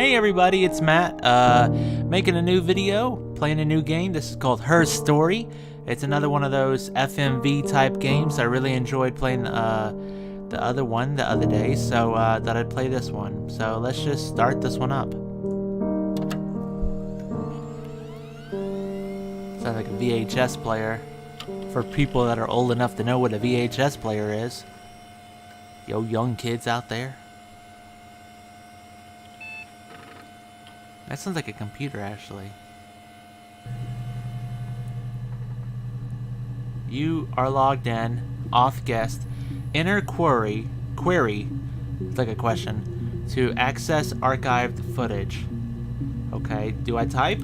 Hey everybody, it's Matt, making a new video, playing a new game. This is called Her Story. It's another one of those FMV type games. I really enjoyed playing the other one the other day, so thought I'd play this one. So let's just start this one up. Sounds like a VHS player for people that are old enough to know what a VHS player is. Yo, young kids out there. That sounds like a computer, actually. You are logged in, auth guest, enter query, it's like a question, to access archived footage. Okay, do I type?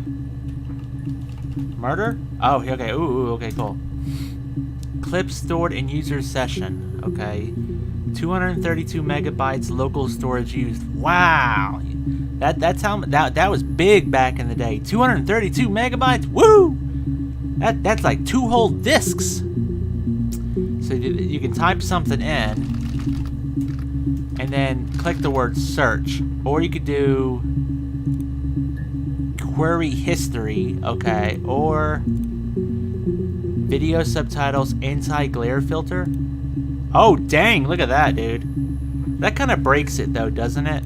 Murder? Oh, okay, ooh, okay, cool. Clip stored in user session, okay. 232 megabytes local storage used. Wow! That was big back in the day. 232 megabytes. Woo! That's like 2 whole discs. So you can type something in, and then click the word search, or you could do query history, okay, or video subtitles anti-glare filter. Oh dang! Look at that, dude. That kind of breaks it though, doesn't it?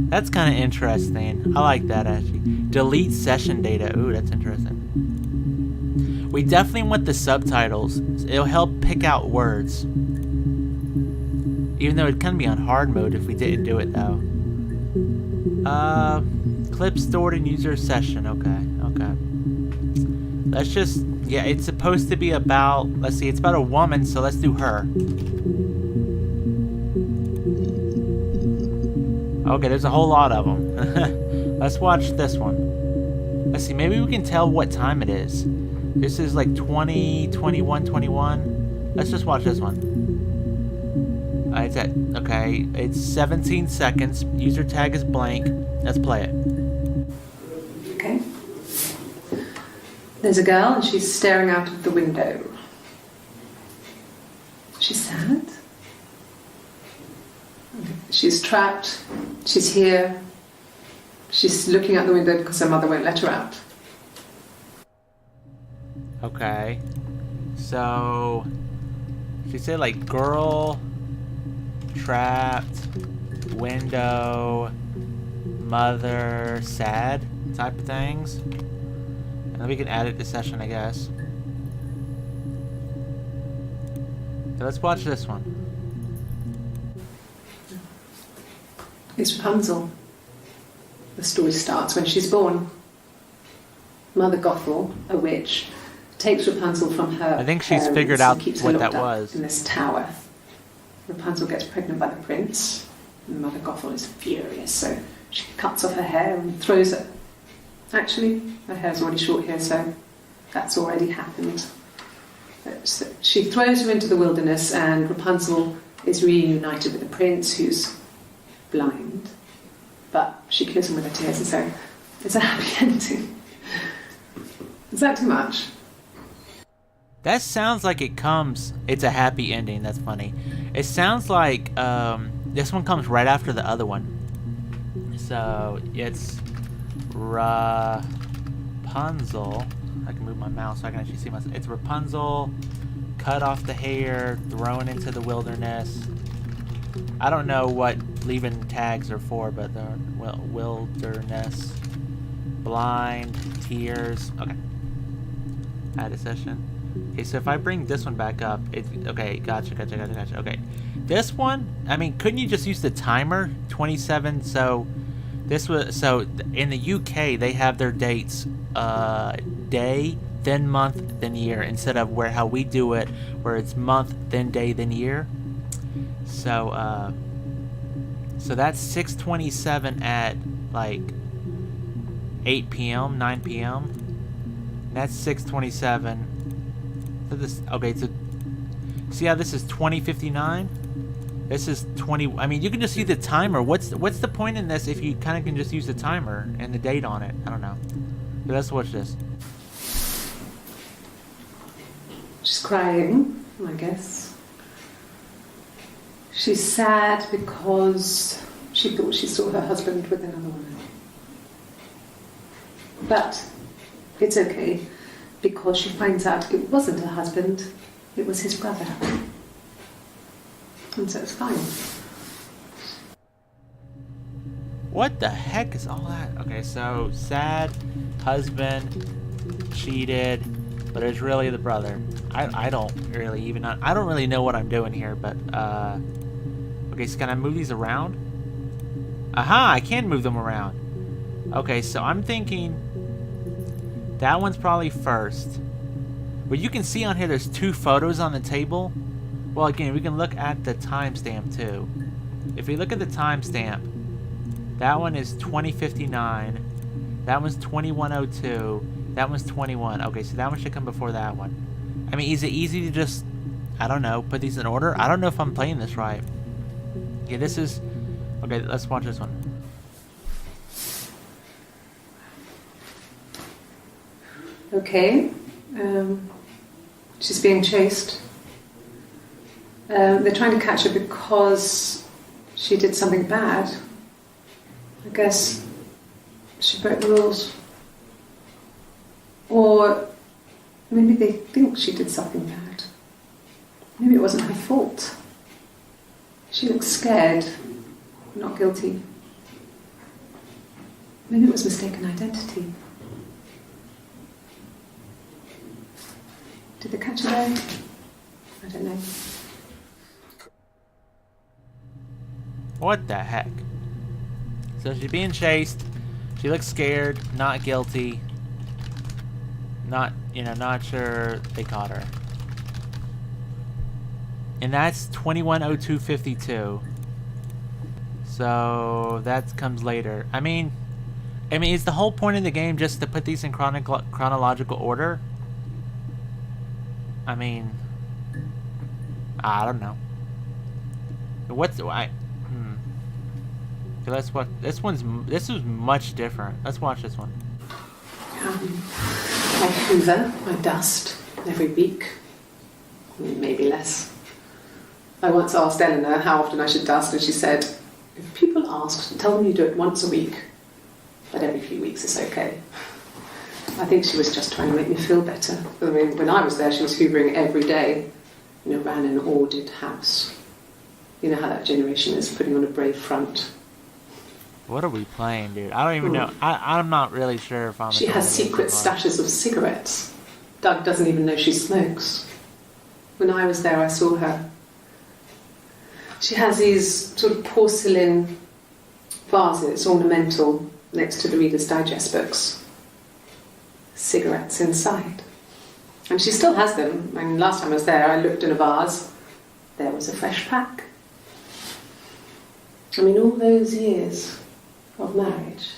That's kind of interesting. I like that, actually. Delete session data. Ooh, that's interesting. We definitely want the subtitles. It'll help pick out words. Even though it'd kind of be on hard mode if we didn't do it, though. Clip stored in user session. Okay. Let's just... Yeah, it's supposed to be about... Let's see, it's about a woman, so let's do her. Okay, there's a whole lot of them. Let's watch this one. Let's see, maybe we can tell what time it is. This is like 20, 21, 21. Let's just watch this one. It's at, okay, it's 17 seconds. User tag is blank. Let's play it. Okay. There's a girl and she's staring out of the window. She's sad. She's trapped. She's here. She's looking out the window because her mother won't let her out. Okay. So, she said like girl, trapped, window, mother, sad type of things. And then we can add it to session, I guess. So let's watch this one. It's Rapunzel. The story starts when she's born. Mother Gothel, a witch, takes Rapunzel from her. I think she's figured out what that up was. In this tower. Rapunzel gets pregnant by the prince. And Mother Gothel is furious, so she cuts off her hair and throws it. Actually, her hair's already short here, so that's already happened. So she throws her into the wilderness, and Rapunzel is reunited with the prince, who's blind, but she kills him with her tears, and so it's a happy ending. Is that too much? That sounds like it's a happy ending. That's funny. It sounds like this one comes right after the other one. So it's Rapunzel. I can move my mouse so I can actually see myself. It's Rapunzel, cut off the hair, thrown into the wilderness. I don't know what leaving tags are for, but they're wilderness, blind, tears. Okay. Add a session. Okay, so if I bring this one back up, it's okay. Gotcha. Okay, this one. I mean, couldn't you just use the timer? 27. So this was in the UK they have their dates day, then month, then year, instead of how we do it, where it's month, then day, then year. So that's 6:27 at like 8 p.m., 9 p.m. And that's 6:27. So this, okay, so see how this is 20:59? This is 20. I mean, you can just use the timer. What's the point in this if you kind of can just use the timer and the date on it? I don't know. But let's watch this. She's crying, I guess. She's sad because She thought she saw her husband with another woman. But it's okay, because she finds out it wasn't her husband, it was his brother. And so it's fine. What the heck is all that? Okay, so sad, husband, cheated, but it's really the brother. I don't really even, I don't really know what I'm doing here, but, okay, so can I move these around? Aha, I can move them around. Okay, so I'm thinking that one's probably first. But you can see on here there's 2 photos on the table. Well, again, we can look at the timestamp too. If we look at the timestamp, that one is 2059. That one's 2102. That one's 21. Okay, so that one should come before that one. I mean, is it easy to just, I don't know, put these in order? I don't know if I'm playing this right. Okay, this is... Okay, let's watch this one. Okay. She's being chased. They're trying to catch her because she did something bad. I guess she broke the rules. Or maybe they think she did something bad. Maybe it wasn't her fault. She looks scared, not guilty. Maybe it was mistaken identity. Did they catch her there? I don't know. What the heck? So she's being chased. She looks scared, not guilty. Not, not sure they caught her. And that's 210252. So that comes later. I mean, is the whole point of the game just to put these in chronological order? I mean, I don't know. What's I? So let's watch this one's. This is much different. Let's watch this one. I hoover, I dust every week, maybe less. I once asked Eleanor how often I should dust, and she said, if people ask, tell them you do it once a week, but every few weeks is okay. I think she was just trying to make me feel better. I mean, when I was there, she was hoovering every day, ran an ordered house. You know how that generation is, putting on a brave front. What are we playing, dude? I don't even know. I'm not really sure if I'm... She has secret stashes of cigarettes. Doug doesn't even know she smokes. When I was there, I saw her. She has these sort of porcelain vases, ornamental, next to the Reader's Digest books. Cigarettes inside. And she still has them. I mean, last time I was there, I looked in a vase. There was a fresh pack. I mean, all those years of marriage,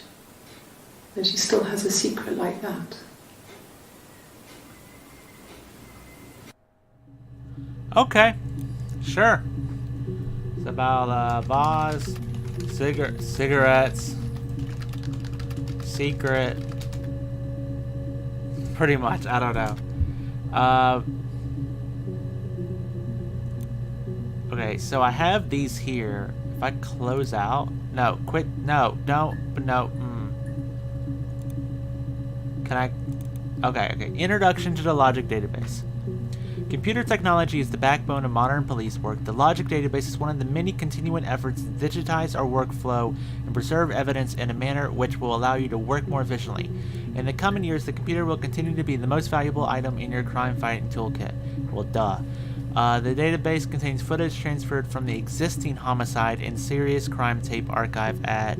and she still has a secret like that. Okay, sure. It's about vase, cigarettes, secret. Pretty much, I don't know. Okay, so I have these here. If I close out... No, quit. No, don't. No. Can I... Okay. Introduction to the Logic Database. Computer technology is the backbone of modern police work. The Logic Database is one of the many continuing efforts to digitize our workflow and preserve evidence in a manner which will allow you to work more efficiently. In the coming years, the computer will continue to be the most valuable item in your crime-fighting toolkit. Well, duh. The database contains footage transferred from the existing homicide and serious crime tape archive at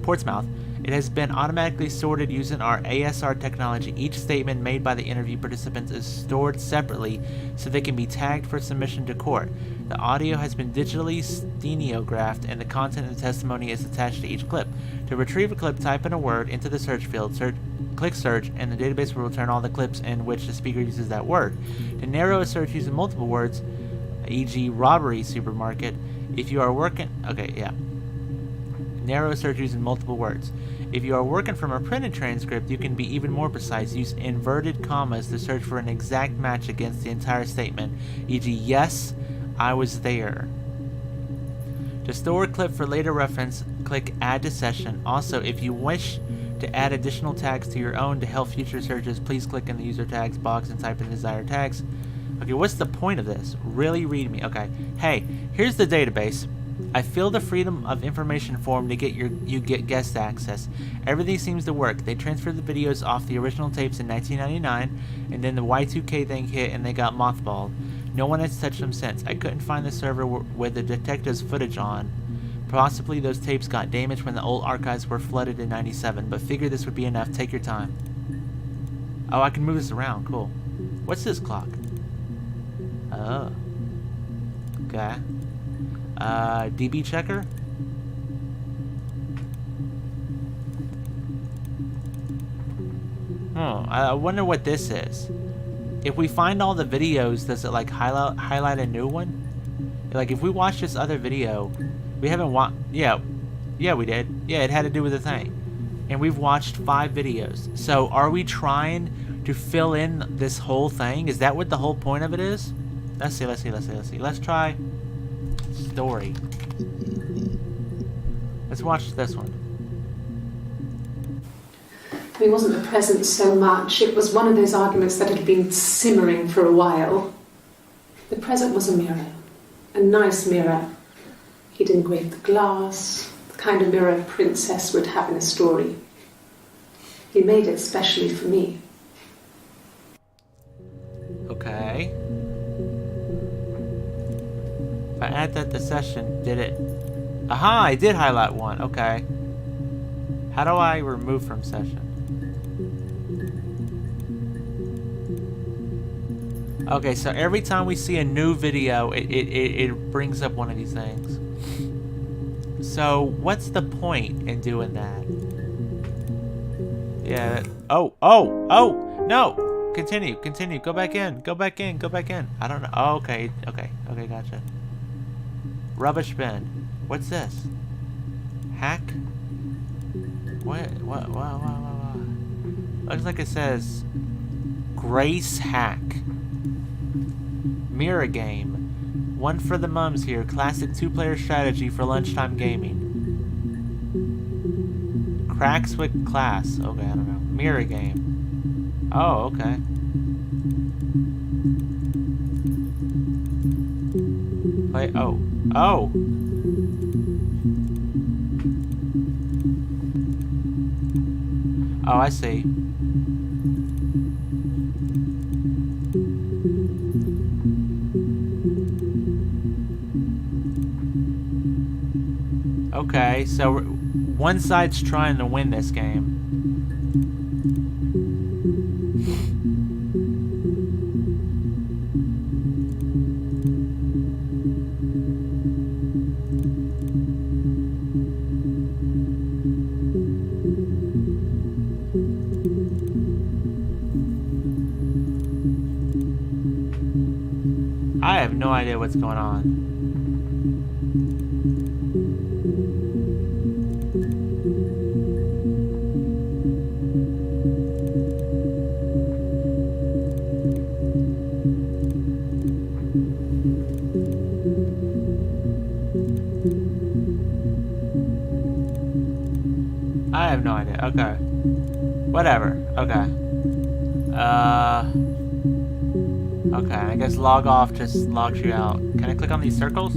Portsmouth. It has been automatically sorted using our ASR technology. Each statement made by the interview participants is stored separately so they can be tagged for submission to court. The audio has been digitally stenographed and the content of the testimony is attached to each clip. To retrieve a clip, type in a word into the search field, click search, and the database will return all the clips in which the speaker uses that word. To narrow a search using multiple words, e.g. robbery supermarket, if you are working... Okay, yeah. Narrow a search using multiple words. If you are working from a printed transcript, you can be even more precise. Use inverted commas to search for an exact match against the entire statement, e.g. yes, I was there. To store a clip for later reference, click Add to Session. Also, if you wish to add additional tags to your own to help future searches, please click in the user tags box and type in desired tags. Okay, what's the point of this? Really read me. Okay. Hey, here's the database. I filled the Freedom of Information form to get you get guest access. Everything seems to work. They transferred the videos off the original tapes in 1999, and then the Y2K thing hit and they got mothballed. No one has touched them since. I couldn't find the server with the detective's footage on. Possibly those tapes got damaged when the old archives were flooded in 97, but figured this would be enough. Take your time. Oh, I can move this around. Cool. What's this clock? Oh. Okay. DB checker? I wonder what this is. If we find all the videos, does it like highlight a new one? Like if we watch this other video, we haven't watched. Yeah, we did. Yeah, it had to do with the thing, and we've watched 5 videos. So are we trying to fill in this whole thing? Is that what the whole point of it is? Let's see. Let's try story. Let's watch this one. It wasn't the present so much. It was one of those arguments that had been simmering for a while. The present was a mirror. A nice mirror. He'd engraved the glass, the kind of mirror a princess would have in a story. He made it specially for me. Okay. If I add that to session, did it... Aha, I did highlight one. Okay. How do I remove from session? Okay, so every time we see a new video, it brings up one of these things. So, what's the point in doing that? Yeah. Oh, no! Continue. Go back in. I don't know. Oh, okay, gotcha. Rubbish bin. What's this? Hack? What? Looks like it says Grace Hack. Mirror game. One for the mums here. Classic 2-player strategy for lunchtime gaming. Cracks with class. Okay, I don't know. Mirror game. Oh, okay. Play. Oh. Oh, I see. Okay, so one side's trying to win this game. I have no idea what's going on. I have no idea. Okay. Whatever. Okay. Okay, I guess log off just logs you out. Can I click on these circles?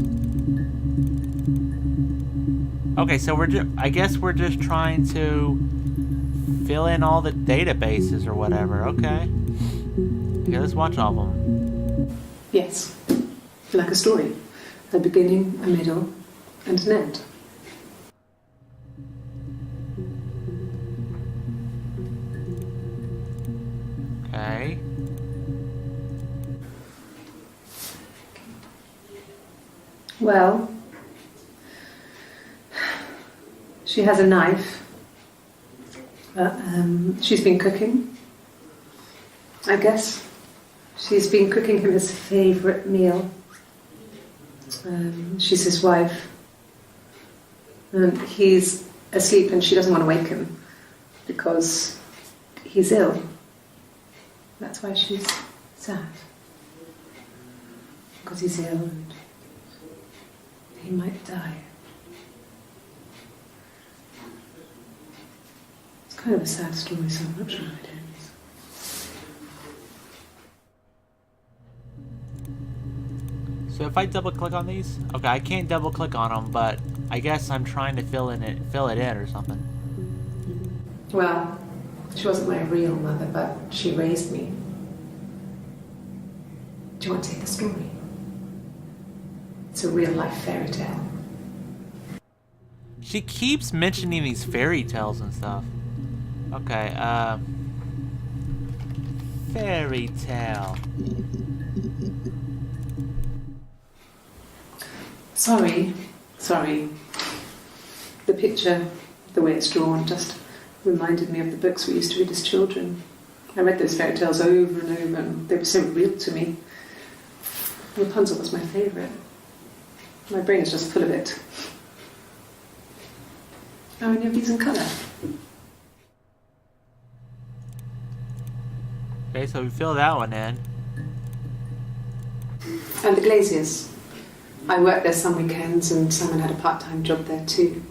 Okay, so I guess we're just trying to fill in all the databases or whatever. Okay. Okay, let's watch all of them. Yes, like a story. A beginning, a middle, and an end. Okay. Well, she has a knife. She's been cooking, I guess. She's been cooking him his favourite meal. She's his wife. And he's asleep and she doesn't want to wake him because he's ill. That's why she's sad. Because he's ill and he might die. Kind of a sad story, so I'm not sure how it ends. So if I double click on these, okay, I can't double click on them, but I guess I'm trying to fill it in or something. Well, she wasn't my real mother, but she raised me. Do you want to take the story? It's a real life fairy tale. She keeps mentioning these fairy tales and stuff. Okay, fairy tale. Sorry. The picture, the way it's drawn, just reminded me of the books we used to read as children. I read those fairy tales over and over, and they were so real to me. Rapunzel was my favourite. My brain is just full of it. Are any of these in colour? Okay, so we fill that one in. And the Glaziers. I worked there some weekends, and Simon had a part-time job there too.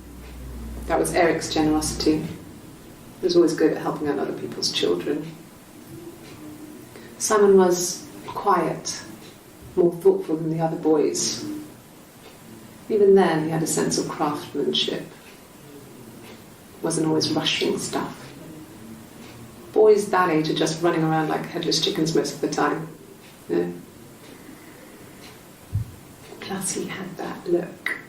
That was Eric's generosity. He was always good at helping out other people's children. Simon was quiet, more thoughtful than the other boys. Even then, he had a sense of craftsmanship. Wasn't always rushing stuff. Boys that age are just running around like headless chickens most of the time. Yeah. Plus, he had that look.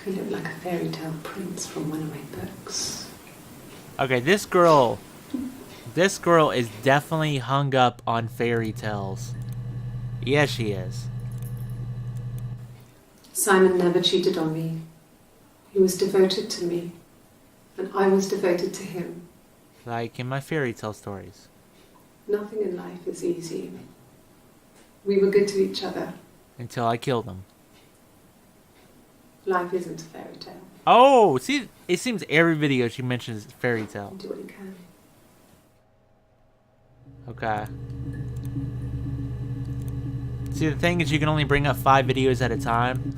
He looked like a fairy tale prince from one of my books. Okay, this girl is definitely hung up on fairy tales. Yes, she is. Simon never cheated on me. He was devoted to me, and I was devoted to him. Like in my fairy tale stories. Nothing in life is easy. We were good to each other. Until I killed him. Life isn't a fairy tale. Oh, see, it seems every video she mentions fairy tale. Do what you can. Okay. See, the thing is you can only bring up 5 videos at a time.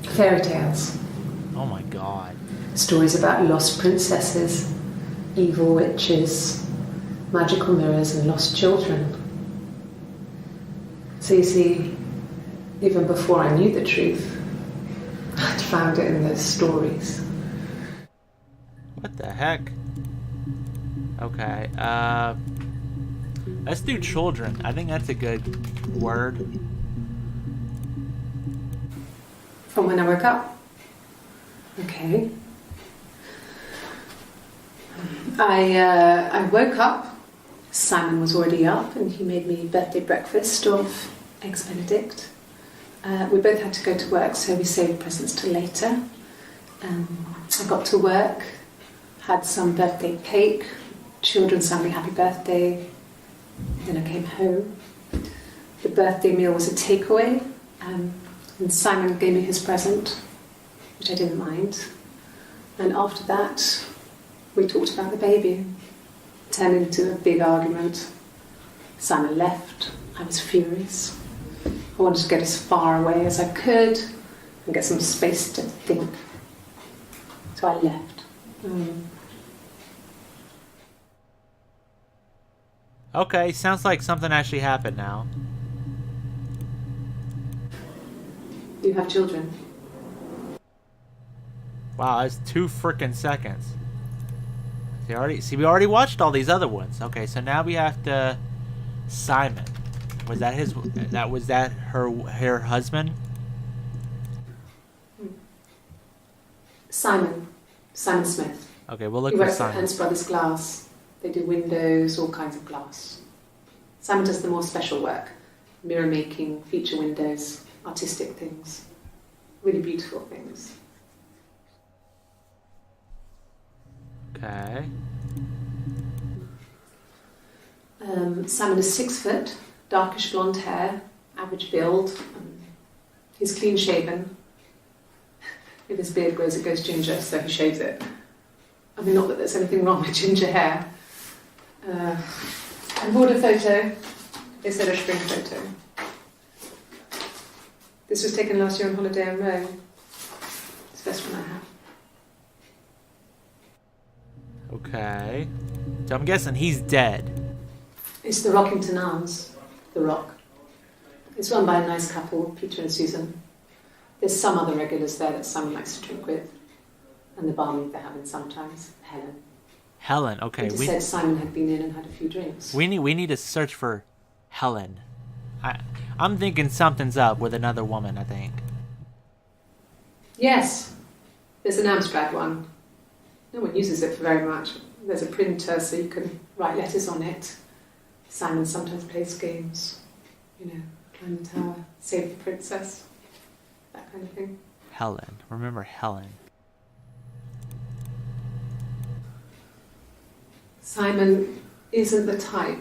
Fairy tales. Oh my god. Stories about lost princesses, evil witches, magical mirrors, and lost children. So you see, even before I knew the truth, I'd found it in those stories. What the heck? Okay, let's do children. I think that's a good word. From when I woke up. Okay. I woke up. Simon was already up, and he made me birthday breakfast of eggs Benedict. We both had to go to work, so we saved presents till later. I got to work, had some birthday cake, children sang me happy birthday. Then I came home. The birthday meal was a takeaway, and Simon gave me his present, which I didn't mind. And after that, we talked about the baby. It turned into a big argument. Simon left. I was furious. I wanted to get as far away as I could and get some space to think. So I left. Okay, sounds like something actually happened now. You have children? Wow, that's 2 frickin' seconds. We already watched all these other ones. Okay, so now we have to... Simon. Was that her husband? Simon Smith. Okay, we'll look He for works at Simon. Hans Brothers Glass. They do windows, all kinds of glass. Simon does the more special work. Mirror making, feature windows, artistic things. Really beautiful things. Okay. Simon is 6 foot, darkish blonde hair, average build. He's clean shaven. If his beard grows, it goes ginger, so he shaves it. I mean, not that there's anything wrong with ginger hair. I bought a photo. They said a spring photo. This was taken last year on holiday in Rome. It's the best one I have. Okay. So I'm guessing he's dead. It's the Rockington Arms, the Rock. It's run by a nice couple, Peter and Susan. There's some other regulars there that Simon likes to drink with. And the barmaid they're having sometimes, Helen. Helen, okay. Peter said Simon had been in and had a few drinks. We need to search for Helen. I'm thinking something's up with another woman, I think. Yes. There's an Amstrad one. No one uses it for very much. There's a printer so you can write letters on it. Simon sometimes plays games. You know, climb the tower, save the princess. That kind of thing. Helen. Remember Helen. Simon isn't the type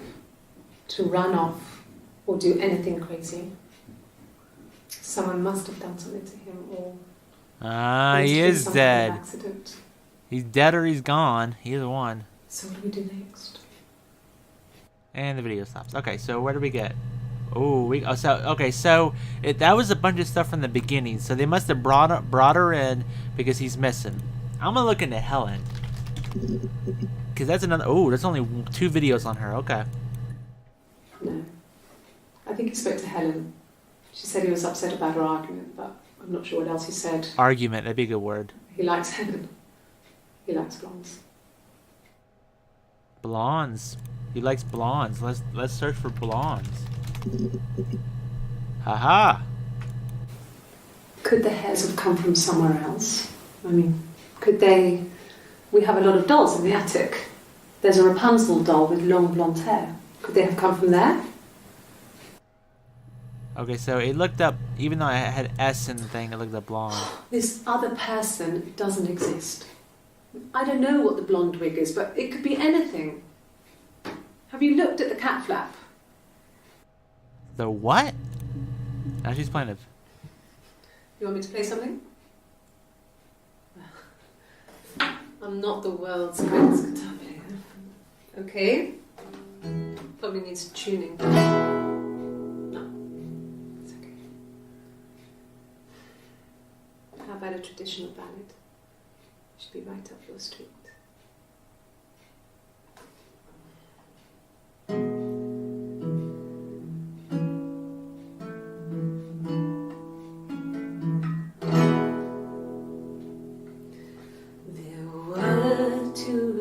to run off or do anything crazy. Someone must have done something to him, or he is dead. Accident. He's dead or he's gone. Either one. So what do we do next? And the video stops. Okay, so where do we get? So that was a bunch of stuff from the beginning. So they must have brought her in because he's missing. I'm gonna look into Helen. Because that's another... Oh, there's only 2 videos on her. Okay. No. I think he spoke to Helen. She said he was upset about her argument, but I'm not sure what else he said. Argument, that'd be a good word. He likes Helen. He likes blondes. Blondes. He likes blondes. Let's search for blondes. Haha. Could the hairs have come from somewhere else? I mean, could they... We have a lot of dolls in the attic. There's a Rapunzel doll with long blonde hair. Could they have come from there? Okay, so it looked up, even though I had S in the thing, it looked up blonde. This other person doesn't exist. I don't know what the blonde wig is, but it could be anything. Have you looked at the cat flap? The what? Now she's playing it. You want me to play something? I'm not the world's greatest guitar player. Okay. Probably needs tuning. No. It's okay. How about a traditional ballad? Should be right up your street.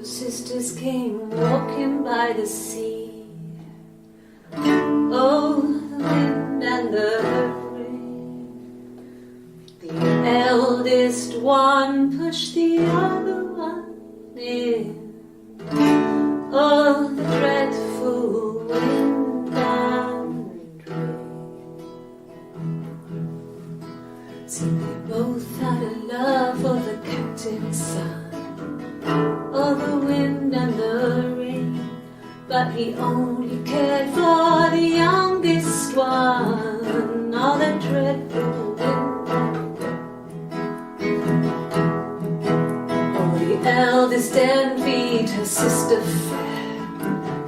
Sisters came walking by the sea. Oh, the wind and the rain. The eldest one pushed the other one in. Oh, the dreadful wind and rain. See, they both had a love for the captain's son. Oh, the wind and the rain, but he only cared for the youngest one. Oh, the dreadful wind and rain. Oh, the eldest envied her sister fair.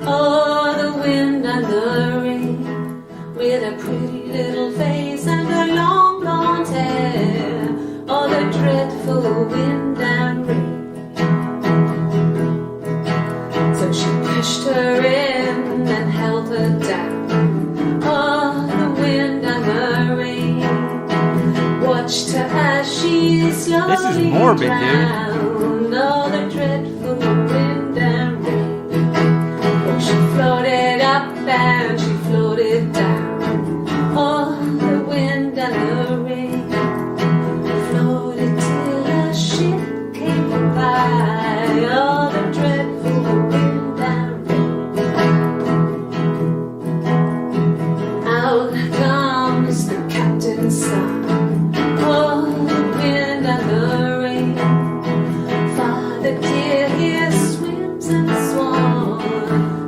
Oh, the wind and the rain, with a pretty little face and her long blonde hair. Oh, the dreadful wind and rain. She pushed her in and held her down. Oh, the wind and the rain watched her as she slowly This is morbid, drowned. Oh, the dreadful wind and rain. Oh, she floated up and she floated down. Oh, the wind and the rain floated till a ship came by. Oh, the dreadful wind. Out comes the captain's son. Oh, the wind and the rain. Father dear, here swims and swan.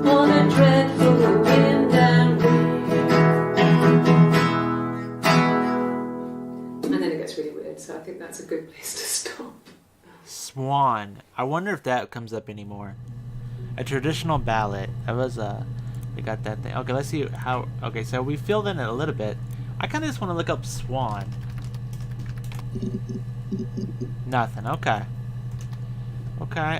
Oh, the dreadful wind and rain. And then it gets really weird, so I think that's a good place to stop. Swan. I wonder if that comes up anymore. A traditional ballad. That was we got that thing. Okay, let's see how. Okay, so we filled in it a little bit. I kind of just want to look up swan. Nothing. Okay. Okay.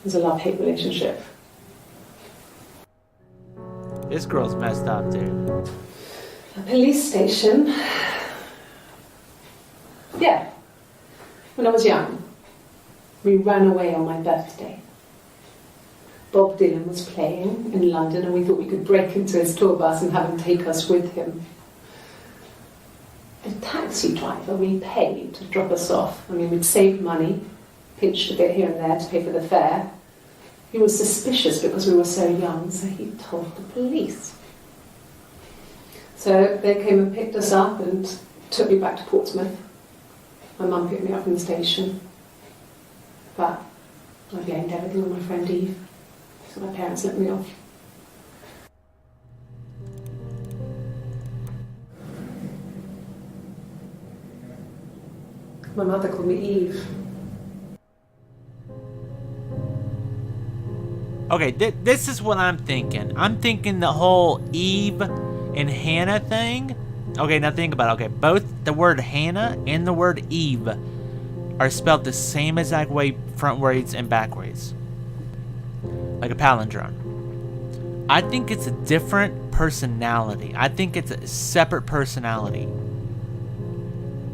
was a love-hate relationship. This girl's messed up, dude. A police station. Yeah. When I was young, we ran away on my birthday. Bob Dylan was playing in London and we thought we could break into his tour bus and have him take us with him. The taxi driver we paid to drop us off, I mean, we'd saved money, pinched a bit here and there to pay for the fare. He was suspicious because we were so young, so he told the police. So they came and picked us up and took me back to Portsmouth. My mum picked me up from the station. But I blamed everything on my friend Eve, so my parents let me off. My mother called me Eve. Okay, this is what I'm thinking. I'm thinking the whole Eve and Hannah thing. Okay, now think about it. Okay, both the word Hannah and the word Eve are spelled the same exact way, frontwards and backwards. Like a palindrome. I think it's a different personality. I think it's a separate personality.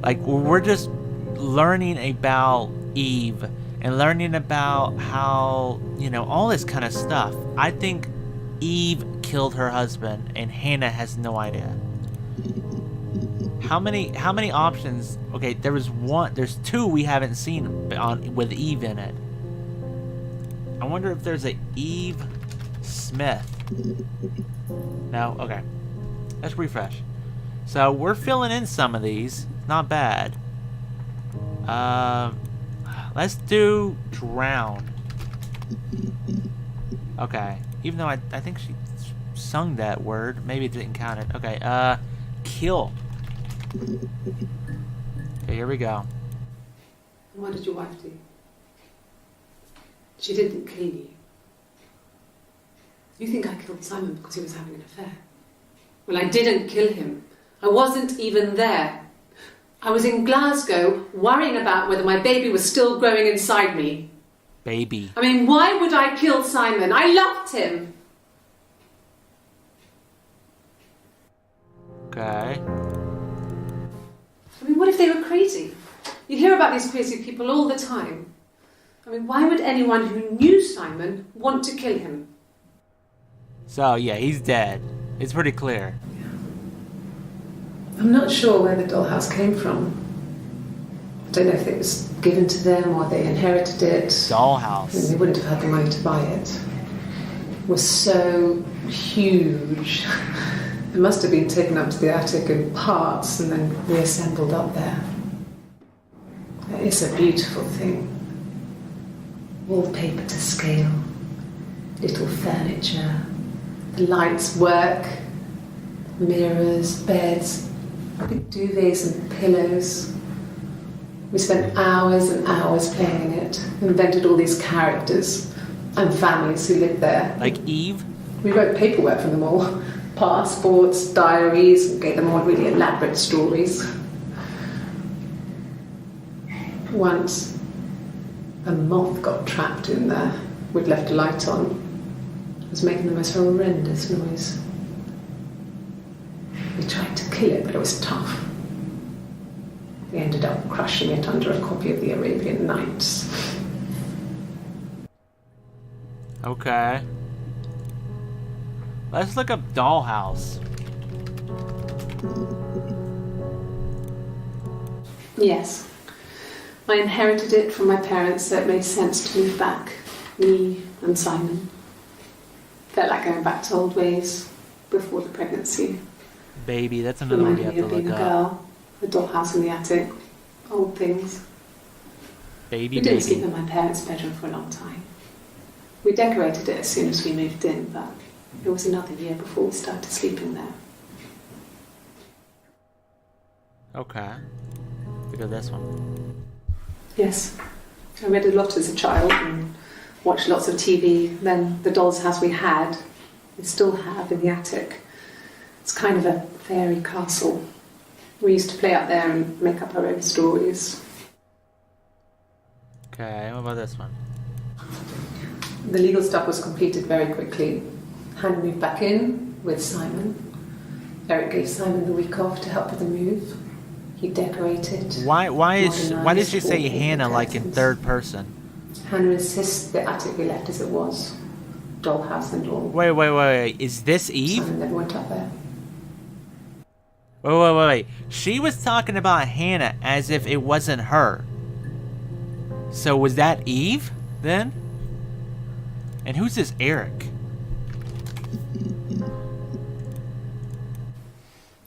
Like, we're just learning about Eve and learning about how, you know, all this kind of stuff. I think Eve killed her husband and Hannah has no idea. How many options? Okay, there's two we haven't seen on with Eve in it. I wonder if there's a Eve Smith. No? Okay. Let's refresh. So we're filling in some of these. Not bad. Let's do drown. Okay. Even though I think she sung that word. Maybe it didn't count it. Okay. Kill. Okay, here we go. What did your wife do? She didn't kill you. You think I killed Simon because he was having an affair? Well, I didn't kill him. I wasn't even there. I was in Glasgow worrying about whether my baby was still growing inside me. Baby. I mean, why would I kill Simon? I loved him. Okay. I mean, what if they were crazy? You hear about these crazy people all the time. I mean, why would anyone who knew Simon want to kill him? So, yeah, he's dead. It's pretty clear. I'm not sure where the dollhouse came from. I don't know if it was given to them or they inherited it. Dollhouse. And they wouldn't have had the money to buy it. It was so huge. It must have been taken up to the attic in parts and then reassembled up there. It's a beautiful thing. Wallpaper to scale, little furniture, the lights work, mirrors, beds, big duvets and pillows. We spent hours and hours playing in it, invented all these characters and families who lived there. Like Eve? We wrote paperwork for them all, passports, diaries, and gave them all really elaborate stories. Once, a moth got trapped in there. We'd left a light on. It was making the most horrendous noise. We tried to kill it, but it was tough. We ended up crushing it under a copy of the Arabian Nights. Okay. Let's look up Dollhouse. Yes. I inherited it from my parents, so it made sense to move back. Me and Simon. Felt like going back to old ways before the pregnancy. Baby, that's another one you have to Reminded me of look being a up. girl, the dollhouse in the attic, old things. Baby, We didn't baby. sleep in my parents' bedroom for a long time. We decorated it as soon as we moved in, but it was another year before we started sleeping there. Okay. Look at this one. Yes, I read a lot as a child and watched lots of TV. Then the doll's house we had, we still have in the attic. It's kind of a fairy castle. We used to play up there and make up our own stories. Okay, what about this one? The legal stuff was completed very quickly. Hannah moved back in with Simon. Eric gave Simon the week off to help with the move. He decorated. Why did she say Hannah like in third person? Hannah insists the attic we left as it was. Dollhouse and all. Wait. Is this Eve? Simon never went up there. Wait. She was talking about Hannah as if it wasn't her. So was that Eve then? And who's this Eric?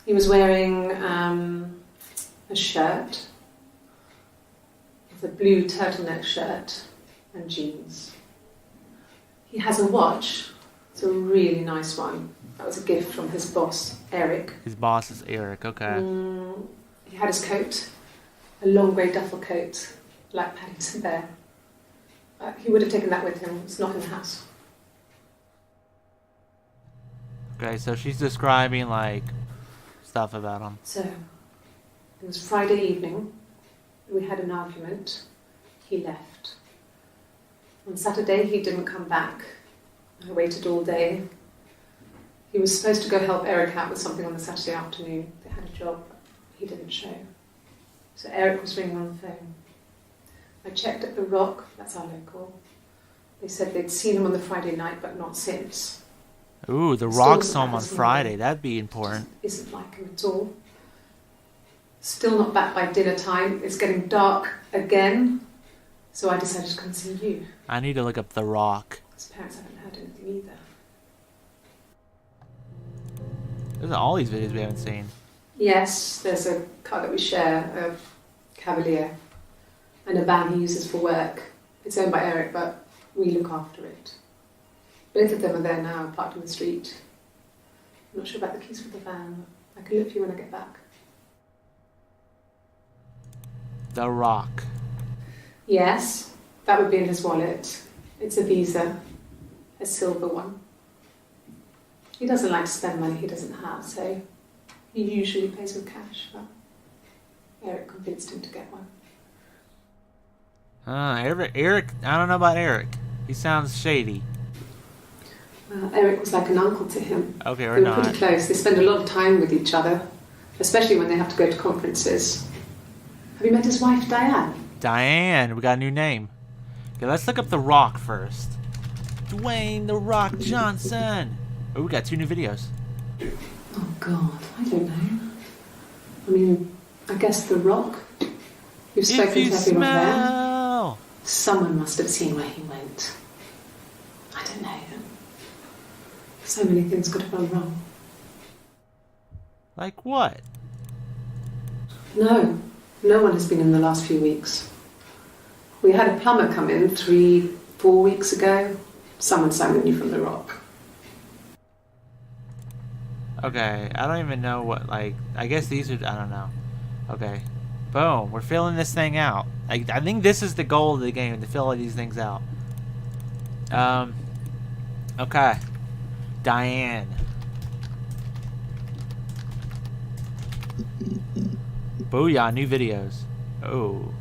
He was wearing a shirt. It's a blue turtleneck shirt and jeans. He has a watch. It's a really nice one. That was a gift from his boss, Eric. His boss is Eric, okay. He had his coat, a long grey duffel coat, like Paddington Bear. He would have taken that with him. It's not in the house. Okay, so she's describing like stuff about him. So, it was Friday evening. We had an argument. He left. On Saturday, he didn't come back. I waited all day. He was supposed to go help Eric out with something on the Saturday afternoon. They had a job. He didn't show. So Eric was ringing on the phone. I checked at the Rock, that's our local. They said they'd seen him on the Friday night, but not since. Ooh, the Rock's home on Friday. That'd be important. Isn't like him at all. Still not back by dinner time. It's getting dark again. So I decided to come and see you. I need to look up the Rock. His parents haven't heard anything either. There's all these videos we haven't seen. Yes, there's a car that we share, a Cavalier, and a van he uses for work. It's owned by Eric, but we look after it. Both of them are there now, parked in the street. I'm not sure about the keys for the van. I can look for you when I get back. The Rock. Yes, that would be in his wallet. It's a Visa, a silver one. He doesn't like to spend money he doesn't have, so he usually pays with cash, but Eric convinced him to get one. Eric, I don't know about Eric. He sounds shady. Eric was like an uncle to him. Okay, or they were not. pretty close. They spend a lot of time with each other, especially when they have to go to conferences. Have you met his wife, Diane? Diane, we got a new name. Okay, let's look up The Rock first. Dwayne The Rock Johnson. Oh, we got 2 new videos. Oh, God, I don't know. I mean, I guess The Rock. You've spoken to everyone there. Someone must have seen where he went. I don't know. So many things could have gone wrong. Like what? No one has been in the last few weeks. We had a plumber come in 3-4 weeks ago. Someone sang you from The Rock. Okay, I don't even know what, like, I guess these are, I don't know. Okay. Boom, we're filling this thing out. I think this is the goal of the game, to fill all these things out. Okay. Diane. Booyah, new videos. Oh.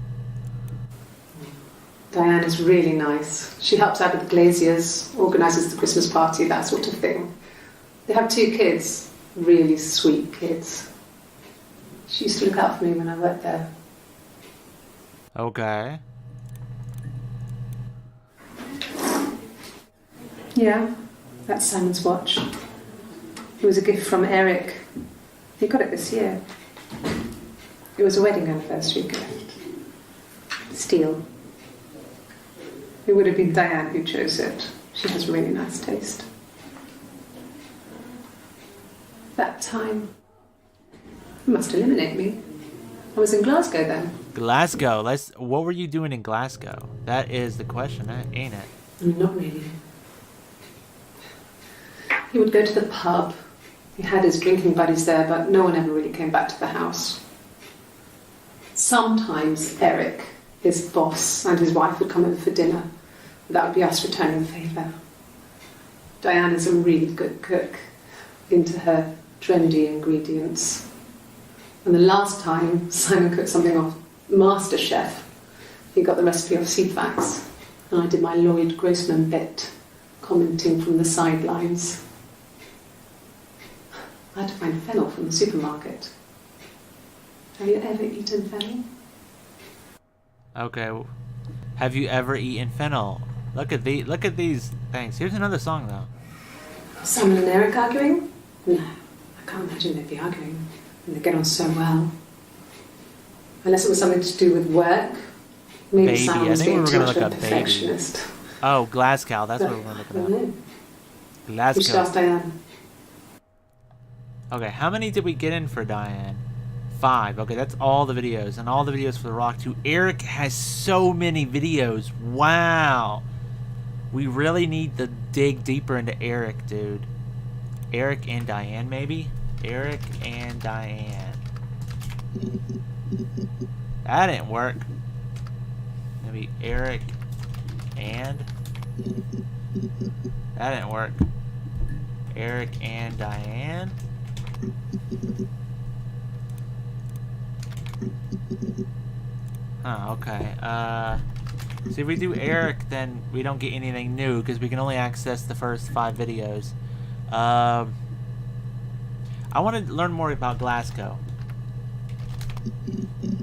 Diane is really nice. She helps out with the glaziers, organises the Christmas party, that sort of thing. They have 2 kids, really sweet kids. She used to look out for me when I worked there. Okay. Yeah, that's Simon's watch. It was a gift from Eric. He got it this year. It was a wedding anniversary gift. Steel. It would have been Diane who chose it. She has really nice taste. That time, you must eliminate me. I was in Glasgow then. Glasgow. What were you doing in Glasgow? That is the question, ain't it? Not really. He would go to the pub. He had his drinking buddies there, but no one ever really came back to the house. Sometimes Eric, his boss, and his wife would come over for dinner. That would be us returning the favour. Diane is a really good cook, into her trendy ingredients. And the last time Simon cooked something off MasterChef, he got the recipe off Ceefax. And I did my Lloyd Grossman bit, commenting from the sidelines. I had to find fennel from the supermarket. Have you ever eaten fennel? Okay. Have you ever eaten fennel? Look at these things. Here's another song though. Simon and Eric arguing? No, I can't imagine they'd be arguing. And they get on so well. Unless it was something to do with work. Maybe Baby. Simon I was think we being were too gonna much look of a up Baby. perfectionist. Oh, Glasgow. That's what we're I looking don't at. know. You should Glasgow. ask Diane. Okay, how many did we get in for Diane? 5. Okay, that's all the videos, and all the videos for The Rock too. Eric has so many videos. Wow. We really need to dig deeper into Eric, dude. Eric and Diane, maybe? Eric and Diane. That didn't work. Maybe Eric and... That didn't work. Eric and Diane. Oh, okay. See, if we do Eric, then we don't get anything new because we can only access the first 5 videos. I want to learn more about Glasgow. Did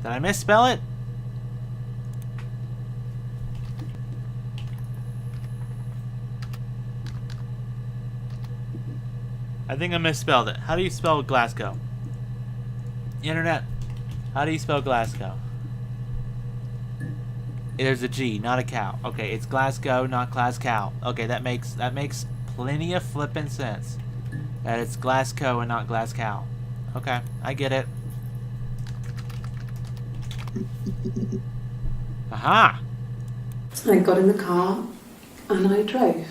I misspell it? I think I misspelled it. How do you spell Glasgow? Internet. How do you spell Glasgow? There's a G, not a cow. Okay, it's Glasgow, not Glasgow. Okay, that makes plenty of flippin' sense. That it's Glasgow and not Glasgow. Okay, I get it. Aha! I got in the car and I drove.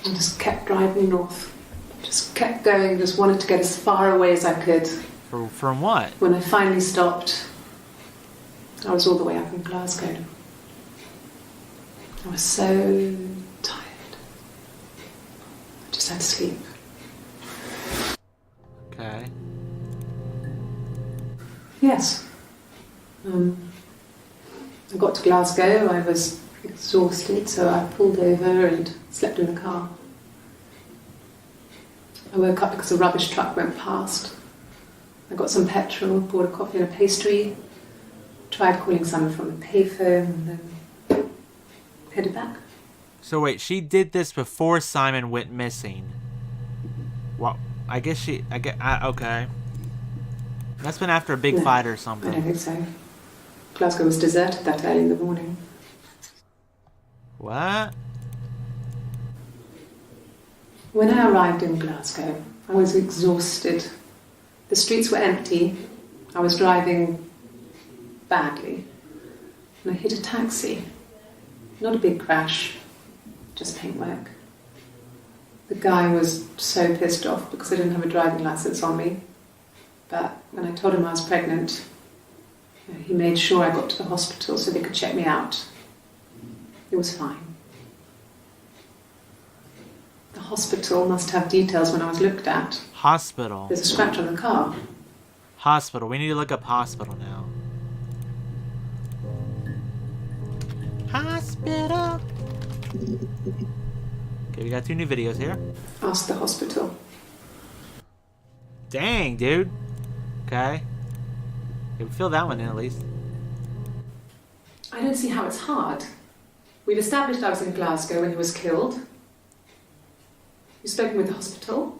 I just kept driving north. Just kept going, just wanted to get as far away as I could. From what? When I finally stopped, I was all the way up in Glasgow. I was so tired. I just had to sleep. Okay. Yes. I got to Glasgow, I was exhausted, so I pulled over and slept in the car. I woke up because a rubbish truck went past. I got some petrol, bought a coffee and a pastry, tried calling someone from the payphone, and then headed back. So wait, she did this before Simon went missing. Well, I guess she... okay. That's been after a big fight or something. I don't think so. Glasgow was deserted that early in the morning. What? When I arrived in Glasgow, I was exhausted. The streets were empty. I was driving badly. And I hit a taxi. Not a big crash, just paintwork. The guy was so pissed off because I didn't have a driving license on me. But when I told him I was pregnant, he made sure I got to the hospital so they could check me out. It was fine. The hospital must have details when I was looked at. Hospital. There's a scratch on the car. Hospital. We need to look up hospital now. Hospital. Okay, we got 2 new videos here. Ask the hospital. Dang, dude. Okay. We fill that one in at least. I don't see how it's hard. We've established I was in Glasgow when he was killed. You've spoken with the hospital.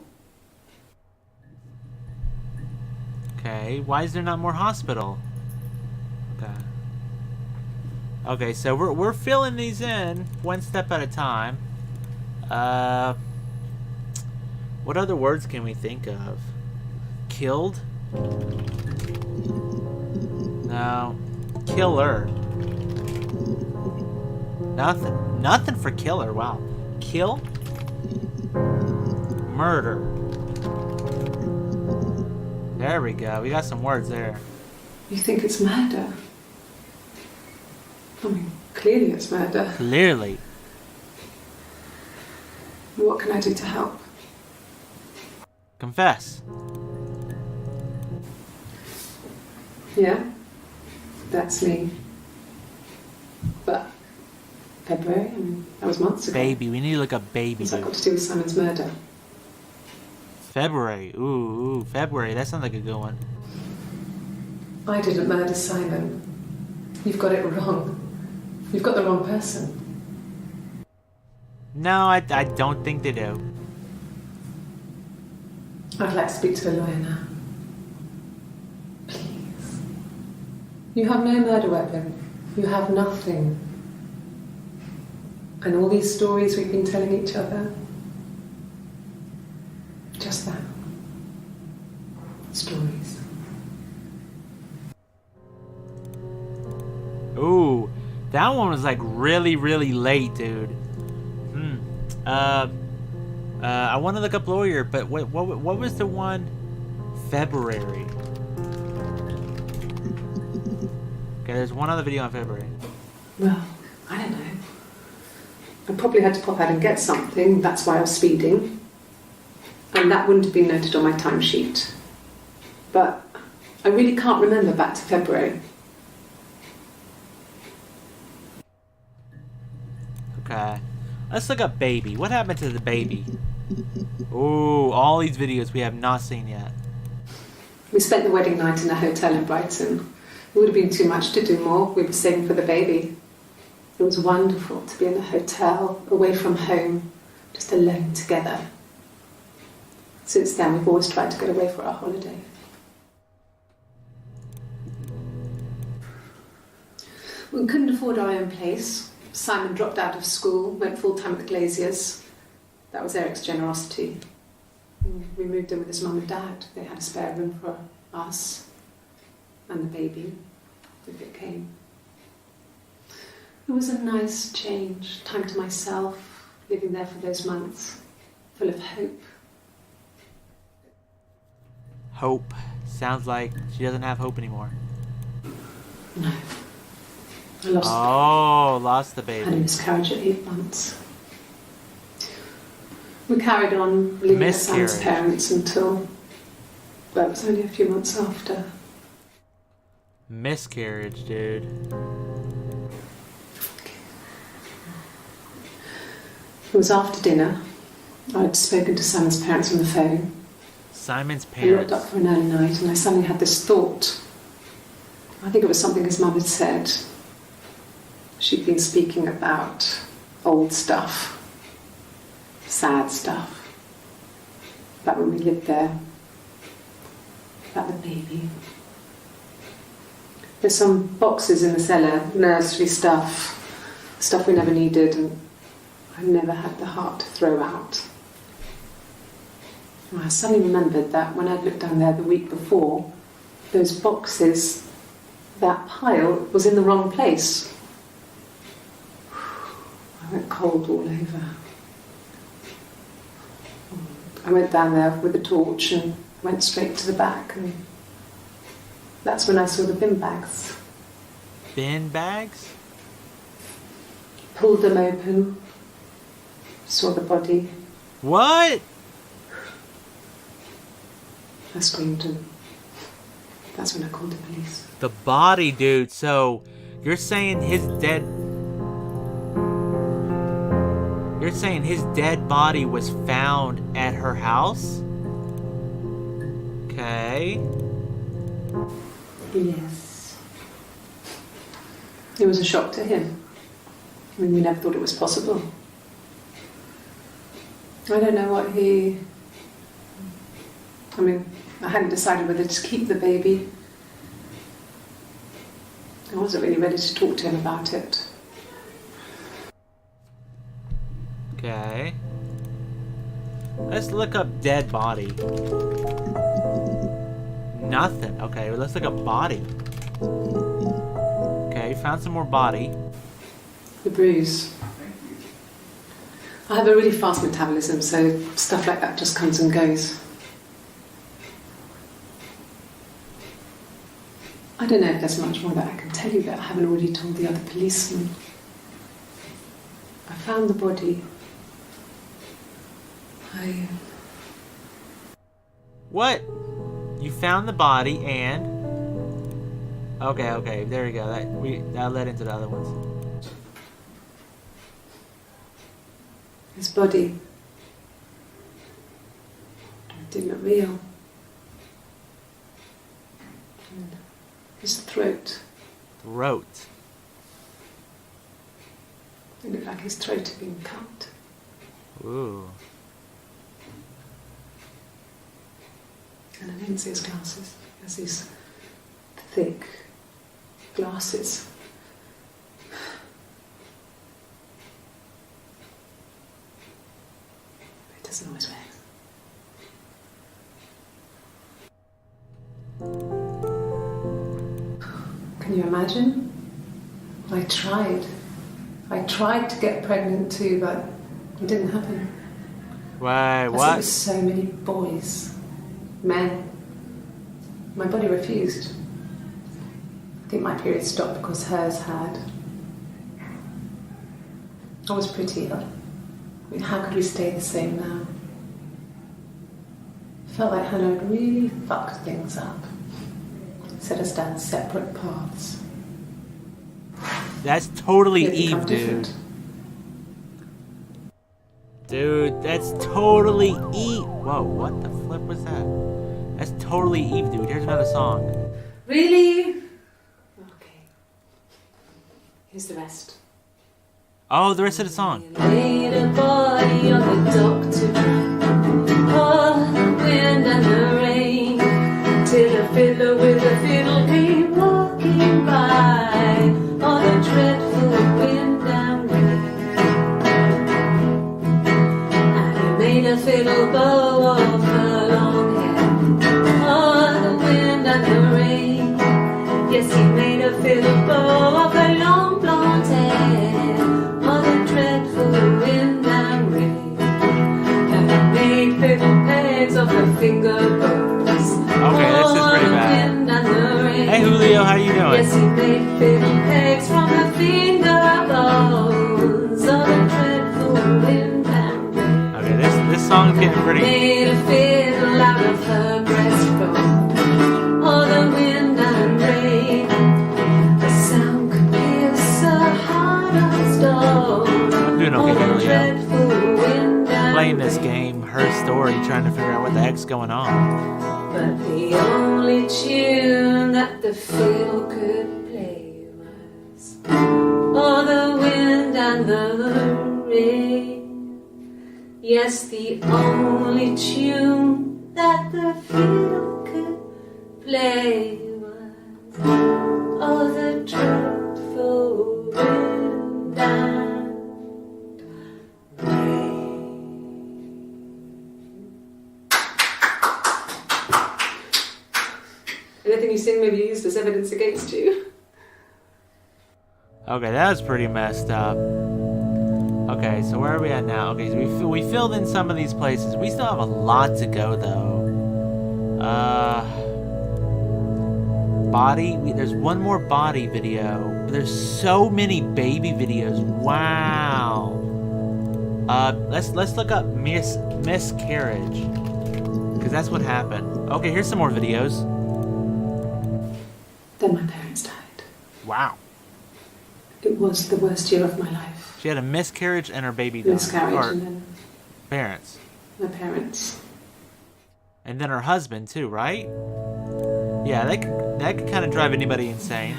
Okay, why is there not more hospital? Okay. Okay, so we're filling these in one step at a time. What other words can we think of? Killed? No. Killer. Nothing. Nothing for killer. Wow. Kill? Murder. There we go. We got some words there. You think it's murder? I mean, clearly it's murder. Clearly. What can I do to help? Confess. Yeah? That's me. But February, I mean, that was months ago. Baby. We need to look up baby. What's that Dude. got to do with Simon's murder? February. Ooh, February. That sounds like a good one. I didn't murder Simon. You've got it wrong. You've got the wrong person. No, I don't think they do. I'd like to speak to a lawyer now. Please. You have no murder weapon. You have nothing. And all these stories we've been telling each other. Just that. Stories. Ooh, that one was like really, really late, dude. I want to look up lawyer, but what was the one? February. Okay, there's one other video on February. Well, I don't know. I probably had to pop out and get something. That's why I was speeding. And that wouldn't have been noted on my timesheet. But I really can't remember back to February. Okay. Let's look up baby. What happened to the baby? Ooh, all these videos we have not seen yet. We spent the wedding night in a hotel in Brighton. It would have been too much to do more. We were saving for the baby. It was wonderful to be in a hotel, away from home, just alone together. Since then, we've always tried to get away for our holiday. We couldn't afford our own place. Simon dropped out of school, went full-time at the Glaziers. That was Eric's generosity. We moved in with his mum and dad. They had a spare room for us and the baby, if it came. It was a nice change, time to myself, living there for those months, full of hope. Hope. Sounds like she doesn't have hope anymore. No. I lost lost the I had a baby. miscarriage at 8 months. We carried on living at Sam's Miscarriage. parents until, well, it was only a few months after. Miscarriage, dude. It was after dinner. I'd spoken to Sam's parents on the phone. Simon's I looked parents. up for an early night and I suddenly had this thought. I think it was something his mum had said. She'd been speaking about old stuff, sad stuff, about when we lived there, about the baby. There's some boxes in the cellar, nursery stuff we never needed and I never had the heart to throw out. And I suddenly remembered that when I'd looked down there the week before, those boxes, that pile was in the wrong place. I went cold all over. I went down there with a torch and went straight to the back and that's when I saw the bin bags. Bin bags? Pulled them open, saw the body. What? I screamed and that's when I called the police. The body, dude. So, you're saying his dead... You're saying his dead body was found at her house? Okay. Yes. It was a shock to him. I mean, we never thought it was possible. I don't know what he... I mean, I hadn't decided whether to keep the baby. I wasn't really ready to talk to him about it. Okay. Let's look up dead body. Nothing. Okay, well, let's look up body. Okay, found some more body. The bruise. I have a really fast metabolism, so stuff like that just comes and goes. I don't know if there's much more that I can tell you that I haven't already told the other policemen. I found the body. What? You found the body and... Okay, there we go. That led into the other ones. His body didn't look real. And his throat. Throat. It looked like his throat had been cut. Ooh. And I didn't see his glasses. He has these thick glasses. He doesn't always wear. Can you imagine? I tried to get pregnant too, but it didn't happen. Why? There What? was so many boys, men. My body refused. I think my period stopped because hers had. I was pretty ill. I mean, how could we stay the same now? I felt like Hannah had really fucked things up. Set us down separate paths. That's totally We had become Eve, dude. different. Dude, that's totally Eve. Whoa, what the flip was that? That's totally Eve, dude. Here's another song. Really? Okay. Here's the rest. Oh, the rest of the song. Laid a body on the doctor dry. Oh, the wind and the rain. Till a fiddler with a fiddle came walking by. Oh, the dreadful wind and rain. And he made a fiddle bow of her long hair. Oh, the wind and the rain. Yes, he made a fiddle bow of her long blonde hair. Oh, the dreadful wind and rain. And he made fiddle pegs of her finger bows. Okay, this is pretty bad. Wind and the rain. Hey, Julio, how you doing? Yes, he made fiddle pegs from her finger bows. Oh, the dreadful wind and rain. Okay, this song's getting pretty. Made a fiddle out of her breastbone. Oh, the wind and rain. The sound could pierce a heart of stone. I'm doing Oh, okay, the Julio. dreadful wind and Playing this rain. game, her story, trying to figure out what the heck's going on. But the only tune that the fiddle could play was oh, the wind and the rain. Yes, the only tune that the fiddle could play was oh, the dreadful wind and rain. Anything you sing may be used as evidence against you. Okay, that was pretty messed up. Okay, so where are we at now? Okay, so we filled in some of these places. We still have a lot to go, though. Body. There's one more body video. There's so many baby videos. Wow. Let's look up miscarriage, because that's what happened. Okay, here's some more videos. Then my parents died. Wow. It was the worst year of my life. She had a miscarriage and her baby died. Miscarriage Or and then parents. my parents. And then her husband too, right? Yeah, that could kind of drive anybody insane.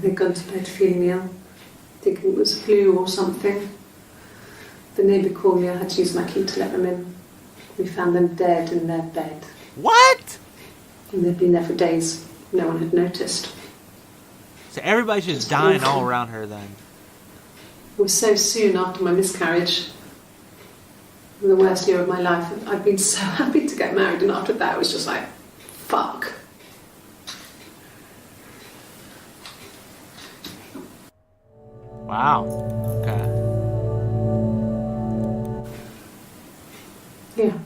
They'd gone to bed feeling ill, thinking it was flu or something. The neighbour called me, I had to use my key to let them in. We found them dead in their bed. What? And they'd been there for days. No one had noticed. So everybody's just It's dying awful. all around her then. It was so soon after my miscarriage. The worst year of my life. I'd been so happy to get married, and after that it was just like, fuck. Wow. Okay. Yeah.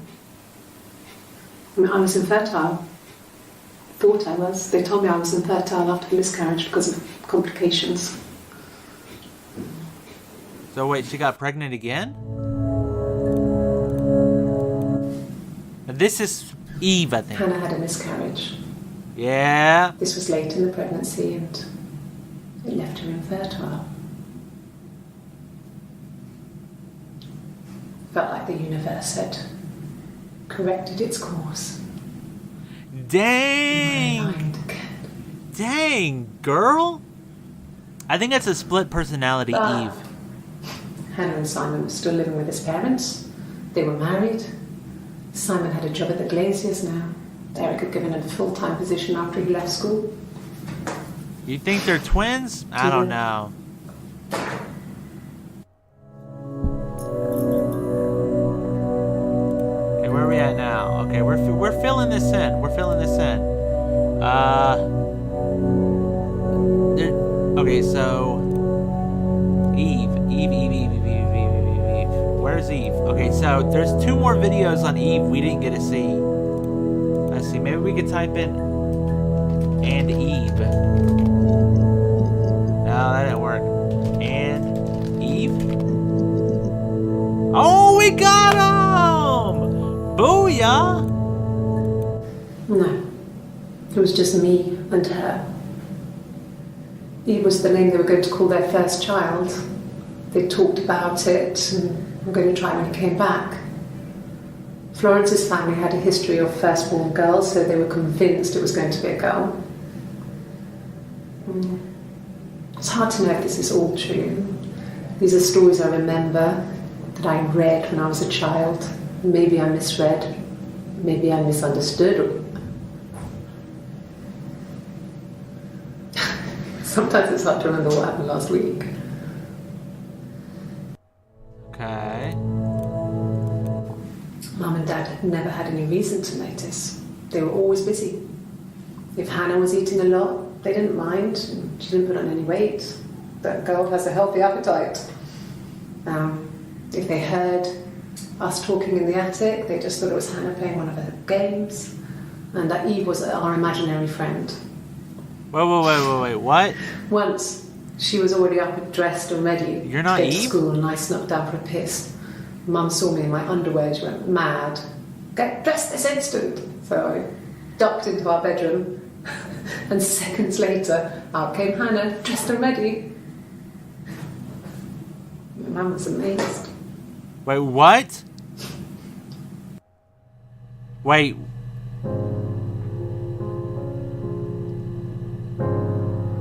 I mean, I was infertile. Thought I was. They told me I was infertile after the miscarriage because of complications. So wait, she got pregnant again? This is Eve, I think. Hannah had a miscarriage. Yeah. This was late in the pregnancy and it left her infertile. Felt like the universe had corrected its course. Dang! Aligned again. Dang, girl! I think that's a split personality Eve. Hannah and Simon were still living with his parents. They were married. Simon had a job at the Glaziers now. Derek had given him a full-time position after he left school. You think they're twins? I don't know. Okay, where are we at now? Okay, we're filling this in. We're filling this in. Okay, so Eve. Where's Eve? Okay, so there's 2 more videos on Eve we didn't get to see. Let's see, maybe we could type in and Eve. No, that didn't work. And Eve. Oh, we got him! Booyah! No, it was just me and her. Eve was the name they were going to call their first child. They talked about it and were going to try when he came back. Florence's family had a history of firstborn girls, so they were convinced it was going to be a girl. It's hard to know if this is all true. These are stories I remember that I read when I was a child. Maybe I misread, maybe I misunderstood. Sometimes it's hard to remember what happened last week. Okay. Mum and Dad had never had any reason to notice. They were always busy. If Hannah was eating a lot, they didn't mind. She didn't put on any weight. That girl has a healthy appetite. If they heard us talking in the attic, they just thought it was Hannah playing one of her games, and that Eve was our imaginary friend. Wait, what? Once, she was already up and dressed and ready You're not to go Eve? to school, and I snuck down for a piss. Mum saw me in my underwear, she went mad. Get dressed this instant! So I ducked into our bedroom, and seconds later, out came Hannah, dressed and ready. My mum was amazed. Wait, what? Wait.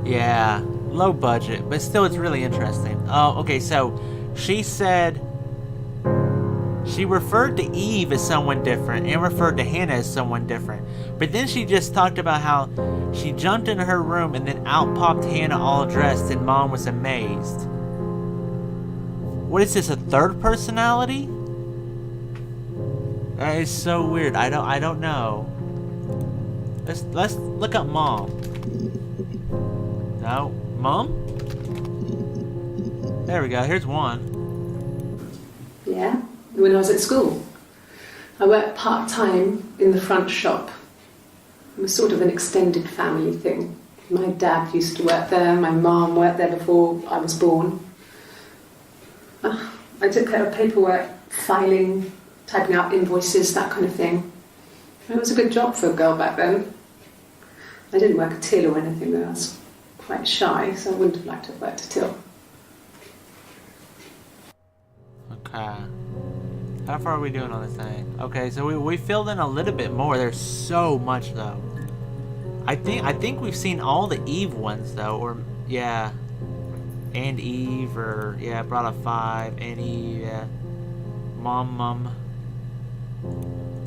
Yeah, low budget, but still it's really interesting. Oh, okay, so she said she referred to Eve as someone different and referred to Hannah as someone different. But then she just talked about how she jumped into her room and then out popped Hannah all dressed and Mom was amazed. What is this, a third personality? That is so weird. I don't know. Let's look up Mom. No, Mom? There we go. Here's one. Yeah, when I was at school. I worked part-time in the front shop. It was sort of an extended family thing. My dad used to work there, my mum worked there before I was born. I took care of paperwork, filing, typing out invoices, that kind of thing. It was a good job for a girl back then. I didn't work a till or anything though. I was quite shy, so I wouldn't have liked to have worked a till. Okay. How far are we doing on this thing? Okay, so we filled in a little bit more. There's so much though. I think we've seen all the Eve ones though, or yeah. And Eve, or yeah, brought up 5, and Eve, yeah. Mom.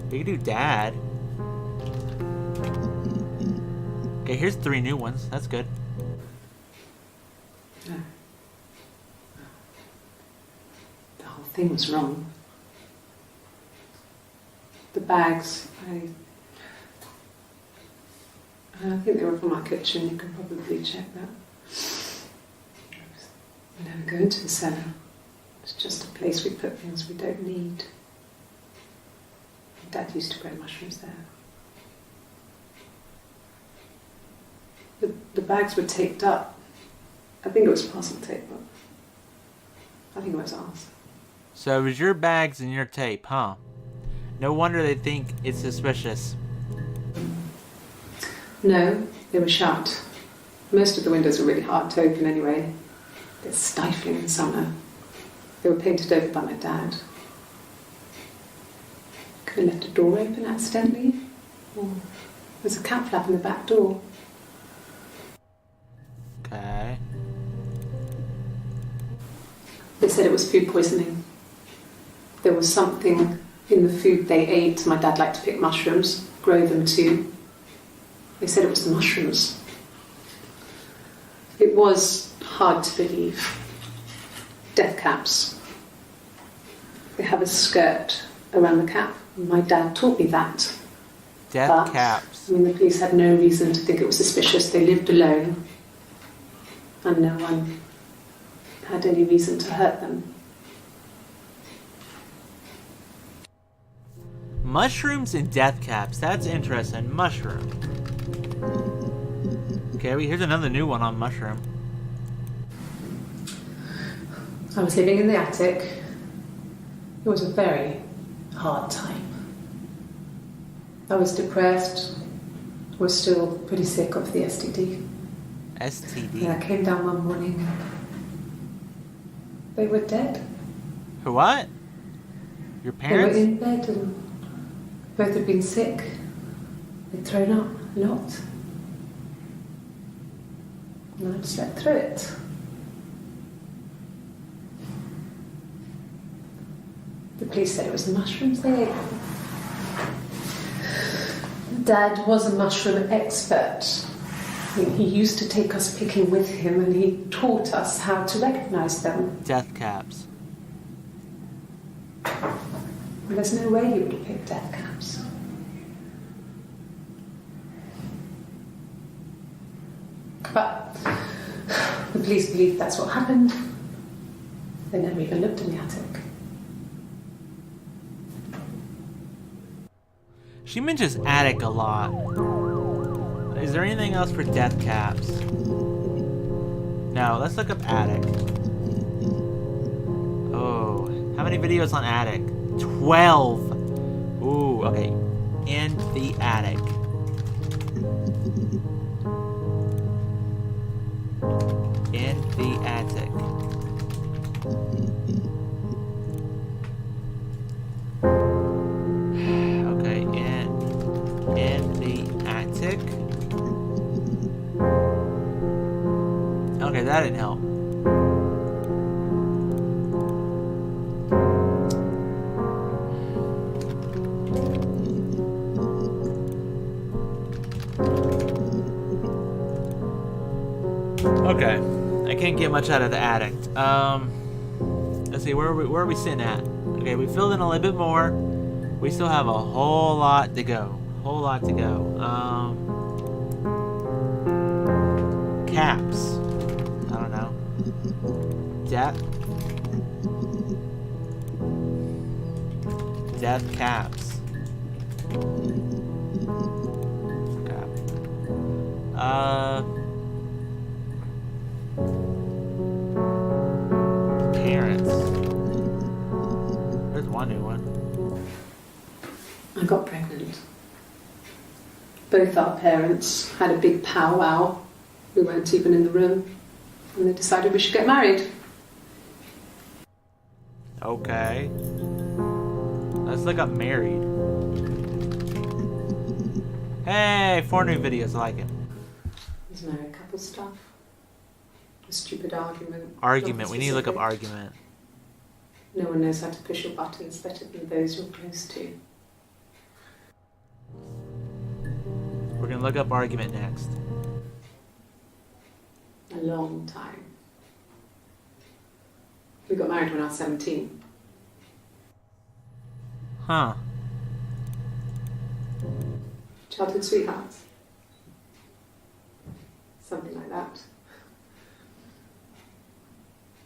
We could do Dad. Okay, here's 3 new ones. That's good. No. The whole thing was wrong. The bags, I think they were from our kitchen. You can probably check that. We never go into the cellar. It's just a place we put things we don't need. Dad used to grow mushrooms there. The bags were taped up. I think it was parcel tape, but I think it was ours. So it was your bags and your tape, huh? No wonder they think it's suspicious. No, they were shut. Most of the windows were really hard to open anyway. It's stifling in summer. They were painted over by my dad. Could have left a door open accidentally. Or there's a cat flap in the back door. Okay. They said it was food poisoning. There was something in the food they ate. My dad liked to pick mushrooms, grow them too. They said it was the mushrooms. It was hard to believe. Death caps. They have a skirt around the cap. My dad taught me that. Death caps. I mean, the police had no reason to think it was suspicious. They lived alone. And no one had any reason to hurt them. Mushrooms and death caps. That's interesting. Mushroom. Okay, here's another new one on mushroom. I was living in the attic. It was a very hard time. I was depressed. Was still pretty sick of the STD. STD? And I came down one morning. They were dead. For what? Your They parents? were in bed and both had been sick. They'd thrown up a lot. And I slept through it. The police said it was the mushrooms they ate. Dad was a mushroom expert. I mean, he used to take us picking with him and he taught us how to recognise them. Death caps. There's no way he would have picked death caps. But the police believe that's what happened. They never even looked in the attic. She mentions attic a lot. Is there anything else for death caps? No, let's look up attic. Oh, how many videos on attic? 12! Ooh, okay. In the attic. In the attic. Okay, in the attic. Okay, that didn't help. Okay, I can't get much out of the attic. Let's see, where are we sitting at? Okay, we filled in a little bit more. We still have a whole lot to go. Whole lot to go. Caps. I don't know. Death caps. Cap. Parents. There's one new one. I got pregnant. Both our parents had a big powwow. We weren't even in the room. And they decided we should get married. Okay. Let's look up married. Hey, 4 new videos, I like it. There's married couple stuff. A stupid argument. Argument, Nothing we need to look up specific. argument. No one knows how to push your buttons better than those you're close to. We're gonna look up argument next. A long time. We got married when I was 17. Huh. Childhood sweethearts. Something like that.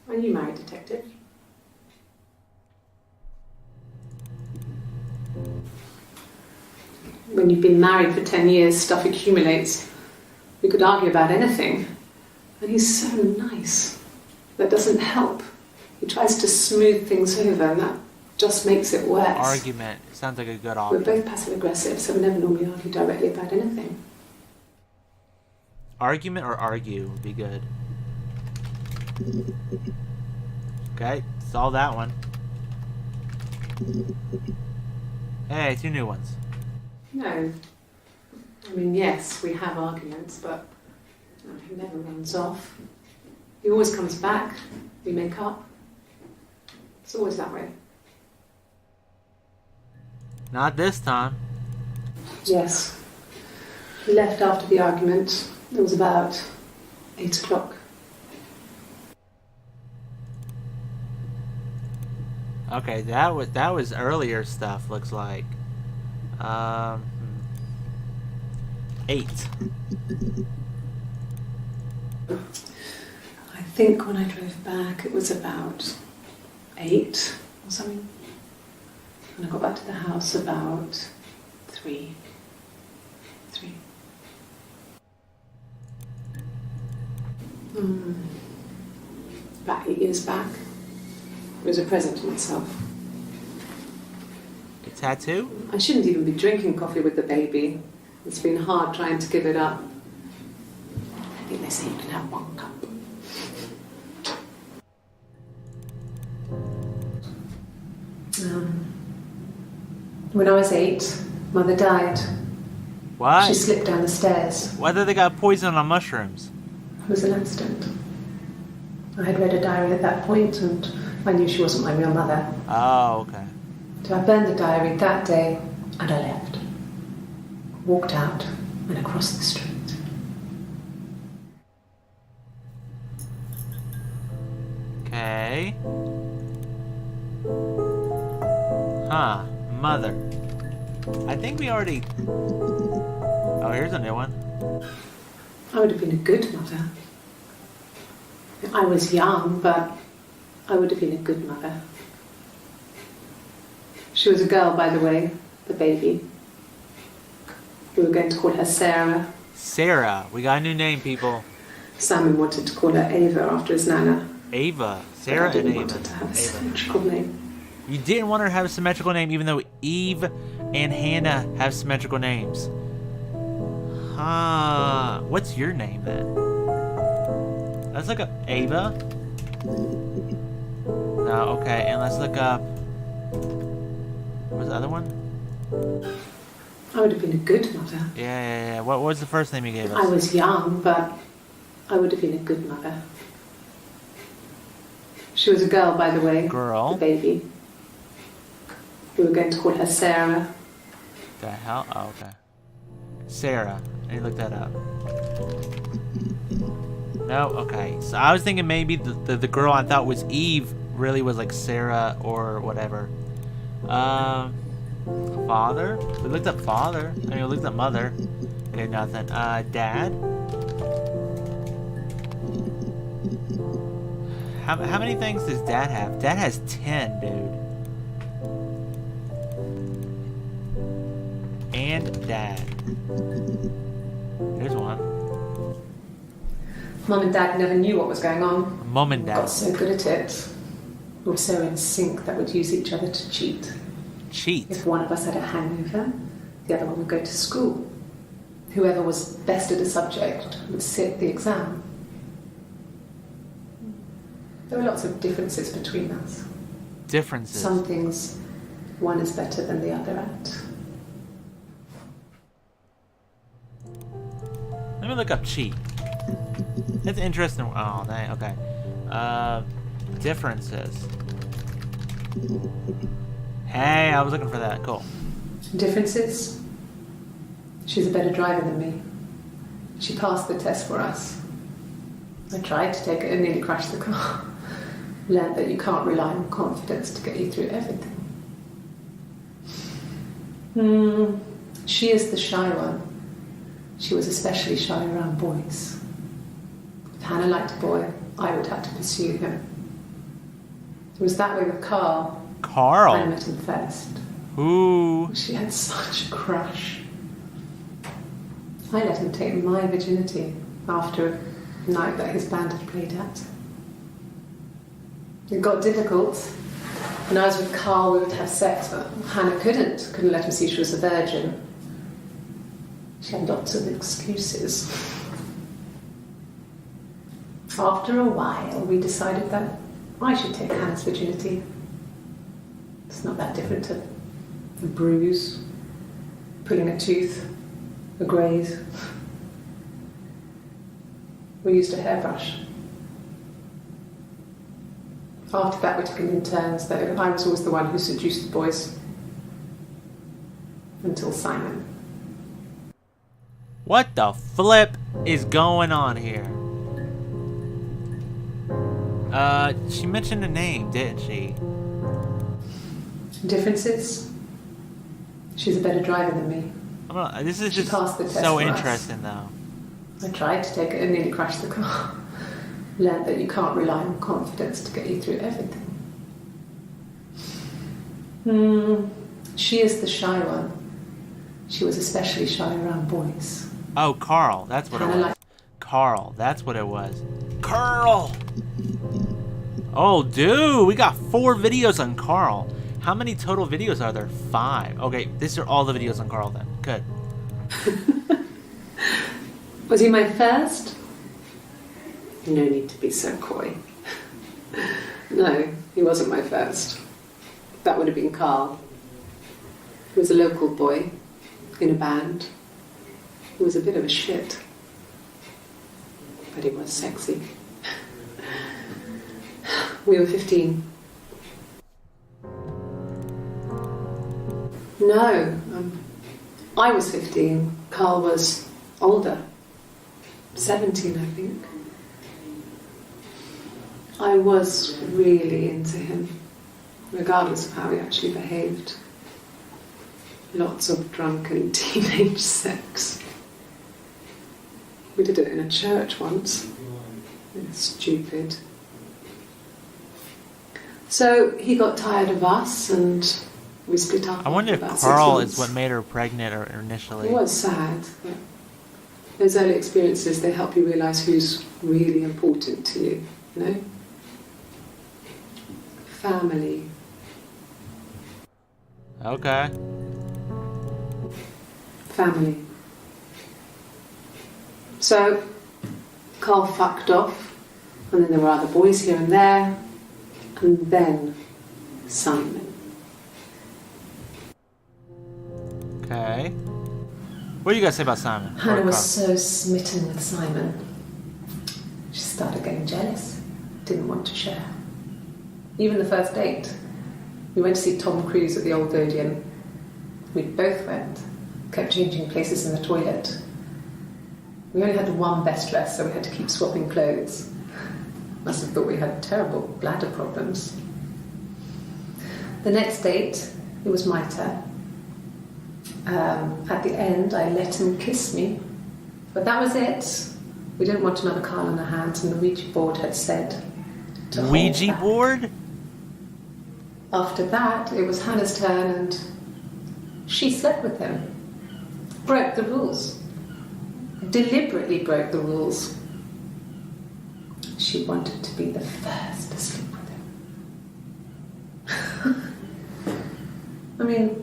Are you married, detective? When you've been married for 10 years, stuff accumulates. We could argue about anything. And he's so nice. That doesn't help. He tries to smooth things over, and that just makes it worse. Argument. Sounds like a good We're option. both passive aggressive, so we never normally argue directly about anything. Argument or argue would be good. Okay, solve that one. Hey, 2 new ones. No. I mean, yes, we have arguments, but he never runs off. He always comes back. We make up. It's always that way. Not this time. Yes. He left after the argument. It was about 8 o'clock. Okay, that was earlier stuff. Looks like. 8. I think when I drove back, it was about 8 or something. And I got back to the house about 3. About 8 years back. It was a present to myself. A tattoo? I shouldn't even be drinking coffee with the baby. It's been hard trying to give it up. I think they say you can have 1 cup. When I was 8, Mother died. What? She slipped down the stairs. Whether they got poisoned on mushrooms? It was an accident. I had read a diary at that point and I knew she wasn't my real mother. Oh, okay. So I burned the diary that day and I left. Walked out and across the street. Okay. Huh. Mother. I think we already... Oh, here's a new one. I would have been a good mother. I was young, but I would have been a good mother. She was a girl, by the way, the baby. We were going to call her Sarah. Sarah. We got a new name, people. Simon wanted to call her Ava after his nana. Ava. Sarah I didn't and want Ava. her to have a Ava. symmetrical name. You didn't want her to have a symmetrical name, even though Eve and Hannah have symmetrical names. Huh. What's your name, then? Let's look up Ava. No, okay. And let's look up... What's the other one? I would have been a good mother. Yeah. What was the first name you gave us? I was young, but I would have been a good mother. She was a girl, by the way. Girl. The baby. We were going to call her Sarah. The hell? Oh, okay. Sarah. I need to look that up. No? Okay. So I was thinking maybe the girl I thought was Eve really was like Sarah or whatever. Father? We looked up father. I mean, we looked up mother. Okay, nothing. Dad? How many things does Dad have? Dad has 10, dude. And Dad. Here's one. Mum and Dad never knew what was going on. Mum and Dad. Got so good at it. We were so in sync that we'd use each other to cheat. Cheat. If one of us had a hangover, the other one would go to school. Whoever was best at a subject would sit the exam. There were lots of differences between us. Differences. Some things one is better than the other at. Let me look up cheat. That's interesting. Oh, dang. Okay. Differences. Hey, I was looking for that. Cool. Differences? She's a better driver than me. She passed the test for us. I tried to take it and nearly crashed the car. Learned that you can't rely on confidence to get you through everything. She is the shy one. She was especially shy around boys. If Hannah liked a boy, I would have to pursue him. It was that way with Carl. Carl? I met him first. Ooh. She had such a crush. I let him take my virginity after a night that his band had played at. It got difficult. When I was with Carl, we would have sex, but Hannah couldn't let him see she was a virgin. She had lots of excuses. After a while, we decided that I should take Hannah's virginity. It's not that different to a bruise, pulling a tooth, a graze. We used a hairbrush. After that, we took it in turns, though. I was always the one who seduced the boys. Until Simon. What the flip is going on here? She mentioned a name, didn't she? Differences? She's a better driver than me. This is She just passed the test so for us. interesting, though. I tried to take it and nearly crashed the car. Learned that you can't rely on confidence to get you through everything. She is the shy one. She was especially shy around boys. Oh, Carl. That's what it was. Carl. That's what it was. Carl! Oh, dude. We got 4 videos on Carl. How many total videos are there? 5. Okay, these are all the videos on Carl then. Good. Was he my first? No need to be so coy. No, he wasn't my first. That would have been Carl. He was a local boy in a band. He was a bit of a shit. But he was sexy. We were 15. No, I was 15. Carl was older. 17, I think. I was really into him, regardless of how he actually behaved. Lots of drunken teenage sex. We did it in a church once. It was stupid. So he got tired of us and we split up. I wonder if about 6 Carl months. is what made her pregnant or initially. It was sad. But those early experiences, they help you realise who's really important to you, you know? Family. Okay. Family. So, Carl fucked off, and then there were other boys here and there, and then Simon. Okay. What do you guys say about Simon? Hannah Or was Carl? so smitten with Simon. She started getting jealous, didn't want to share. Even the first date, we went to see Tom Cruise at the Old Odeon. We both went, kept changing places in the toilet. We only had one best dress, so we had to keep swapping clothes. Must have thought we had terrible bladder problems. The next date, it was my turn. At the end, I let him kiss me, but that was it. We didn't want another Carl on our hands, and the Ouija board had said to hold Ouija back. board? After that, it was Hannah's turn, and she slept with him. Broke the rules. Deliberately broke the rules. She wanted to be the first to sleep with him. I mean,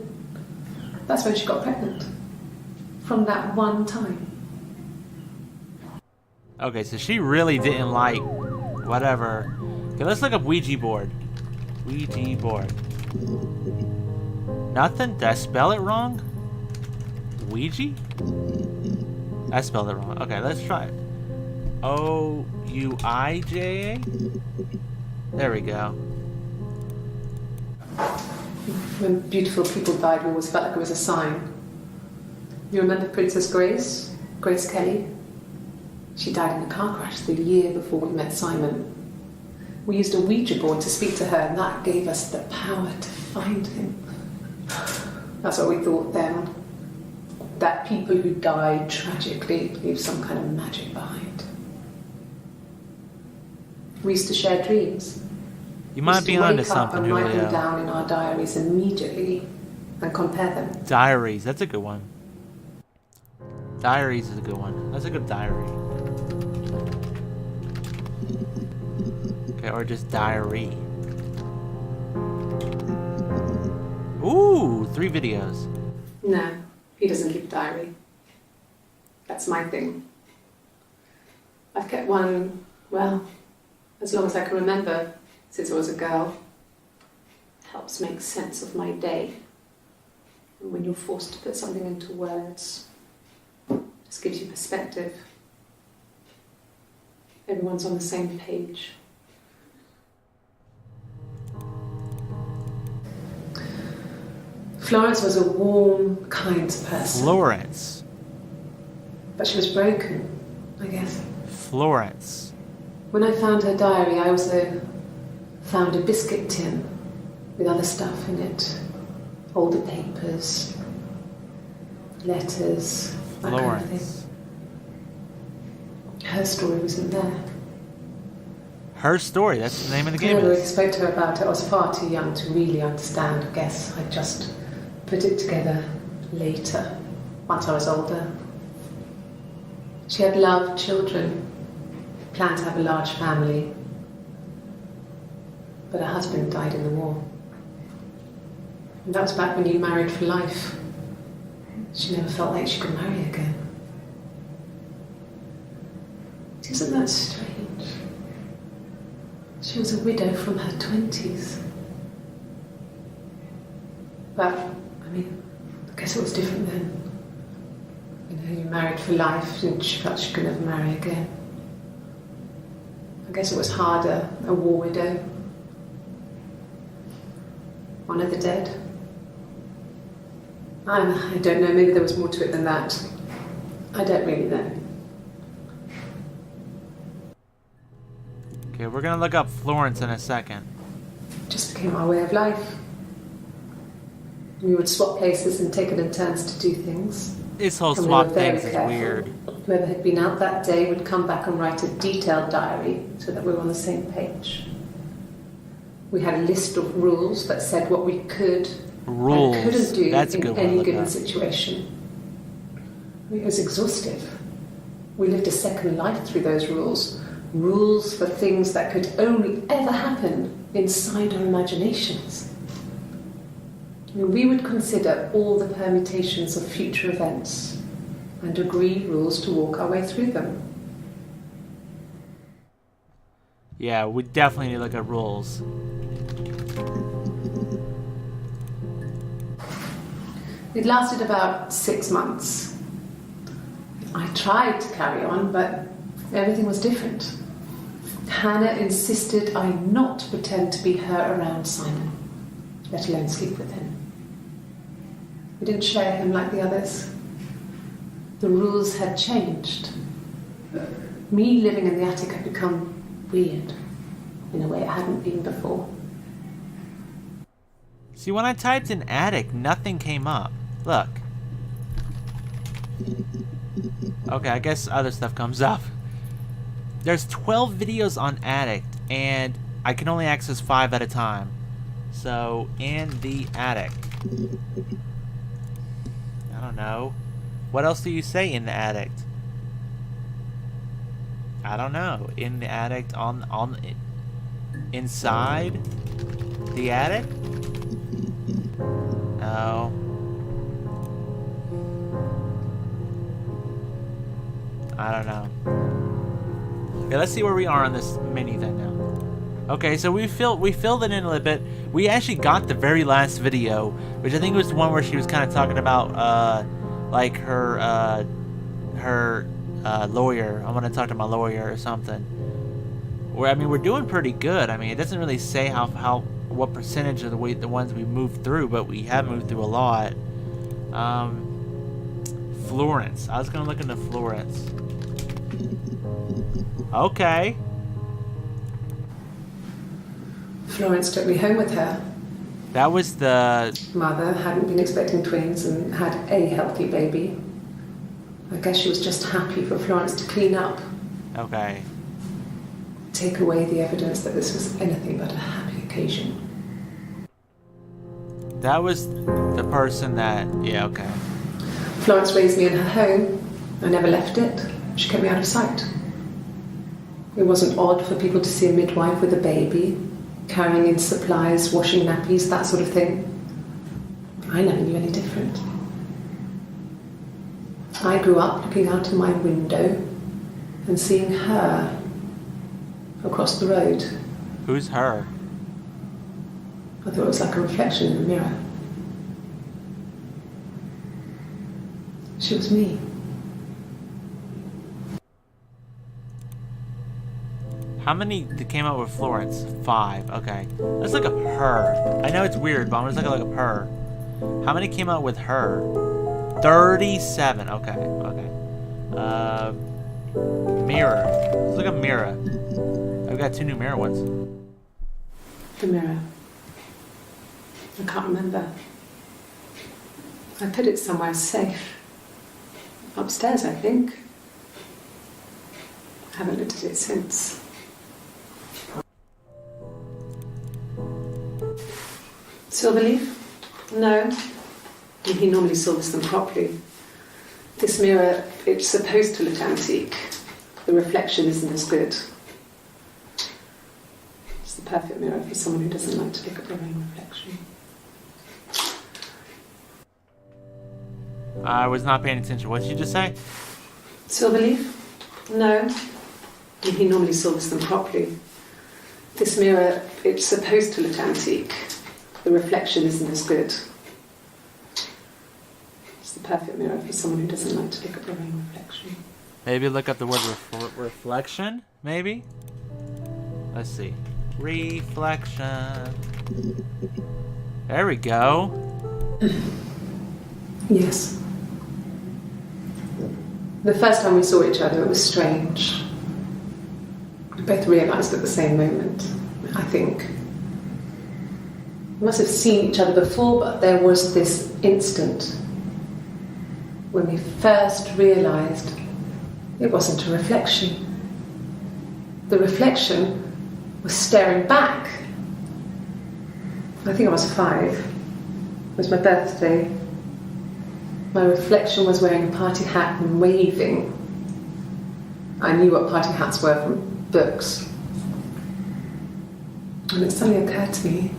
that's when she got pregnant. From that one time. Okay, so she really didn't like whatever. Okay, let's look up Ouija board. Ouija board. Nothing? Did I spell it wrong? Ouija? I spelled it wrong. Okay, let's try it. O-U-I-J-A? There we go. When beautiful people died, we always felt like it was a sign. You remember Princess Grace? Grace Kelly? She died in a car crash the year before we met Simon. We used a Ouija board to speak to her, and that gave us the power to find him. That's what we thought then. That people who died tragically leave some kind of magic behind. We used to share dreams. You might be onto something, and write them Julia. down in our diaries immediately and compare them. Diaries, that's a good one. Diaries is a good one. That's a good diary. Okay, or just diary. Ooh, 3 videos. No, he doesn't keep a diary. That's my thing. I've kept one, well, as long as I can remember, since I was a girl. Helps make sense of my day. When you're forced to put something into words, it just gives you perspective. Everyone's on the same page. Florence was a warm, kind person. Florence. But she was broken, I guess. Florence. When I found her diary, I also found a biscuit tin with other stuff in it. Older papers, letters, that kind of Florence. thing. Her story wasn't there. Her story, that's the name of the I game. never really spoke to her about it. I was far too young to really understand, I guess. I just put it together later, once I was older. She had loved children, planned to have a large family, but her husband died in the war. And that was back when you married for life. She never felt like she could marry again. Isn't that strange? She was a widow from her 20s. But, I mean, I guess it was different then. You know, you married for life and she felt she could never marry again. I guess it was harder, a war widow. One of the dead. I don't know, maybe there was more to it than that. I don't really know. Okay, we're gonna look up Florence in a second. It just became our way of life. We would swap places and take it in turns to do things. This whole And we swap were very things is careful. weird. Whoever had been out that day would come back and write a detailed diary so that we were on the same page. We had a list of rules that said what we could Rules. and couldn't do That's a in good one to any look given up. situation. It was exhaustive. We lived a second life through those rules. Rules for things that could only ever happen inside our imaginations. I mean, we would consider all the permutations of future events and agree rules to walk our way through them. Yeah, we definitely need to look at rules. It lasted about 6 months. I tried to carry on, but everything was different. Hannah insisted I not pretend to be her around Simon, let alone sleep with him. We didn't share him like the others. The rules had changed. Me living in the attic had become weird in a way it hadn't been before. See, when I typed in attic, nothing came up. Look. Okay, I guess other stuff comes up. There's 12 videos on attic, and I can only access 5 at a time. So, in the attic. I don't know. What else do you say in the attic? I don't know. In the attic, inside the attic? No. I don't know. Okay, let's see where we are on this menu then now. Okay, so we filled it in a little bit. We actually got the very last video, which I think was the one where she was kind of talking about like her lawyer. I want to talk to my lawyer or something. Where, I mean, we're doing pretty good. I mean, it doesn't really say what percentage of the ones we moved through, but we have moved through a lot. Florence. I was gonna look into Florence. Okay. Florence took me home with her. That was the... Mother hadn't been expecting twins and had a healthy baby. I guess she was just happy for Florence to clean up. Okay. Take away the evidence that this was anything but a happy occasion. That was the person that... Yeah, okay. Florence raised me in her home. I never left it. She kept me out of sight. It wasn't odd for people to see a midwife with a baby, carrying in supplies, washing nappies, that sort of thing. I never knew any different. I grew up looking out of my window and seeing her across the road. Who's her? I thought it was like a reflection in the mirror. She was me. How many came out with Florence? 5. Okay. Let's look up her. I know it's weird, but I'm just looking up her. How many came out with her? 37. Okay. Okay. Mirror. Let's look up Mira. I've got 2 new Mirror ones. The mirror. I can't remember. I put it somewhere safe. Upstairs, I think. I haven't looked at it since. Silverleaf? No. He normally silvers them properly. This mirror, it's supposed to look antique. The reflection isn't as good. It's the perfect mirror for someone who doesn't like to look at their own reflection. I was not paying attention. What did you just say? Silverleaf? No. He normally silvers them properly. This mirror, it's supposed to look antique. The reflection isn't as good. It's the perfect mirror for someone who doesn't like to look at their own reflection. Maybe look up the word reflection, maybe? Let's see. Reflection. There we go. Yes. The first time we saw each other, it was strange. We both realised at the same moment, I think. We must have seen each other before, but there was this instant when we first realised it wasn't a reflection. The reflection was staring back. I think I was 5. It was my birthday. My reflection was wearing a party hat and waving. I knew what party hats were from books. And it suddenly occurred to me,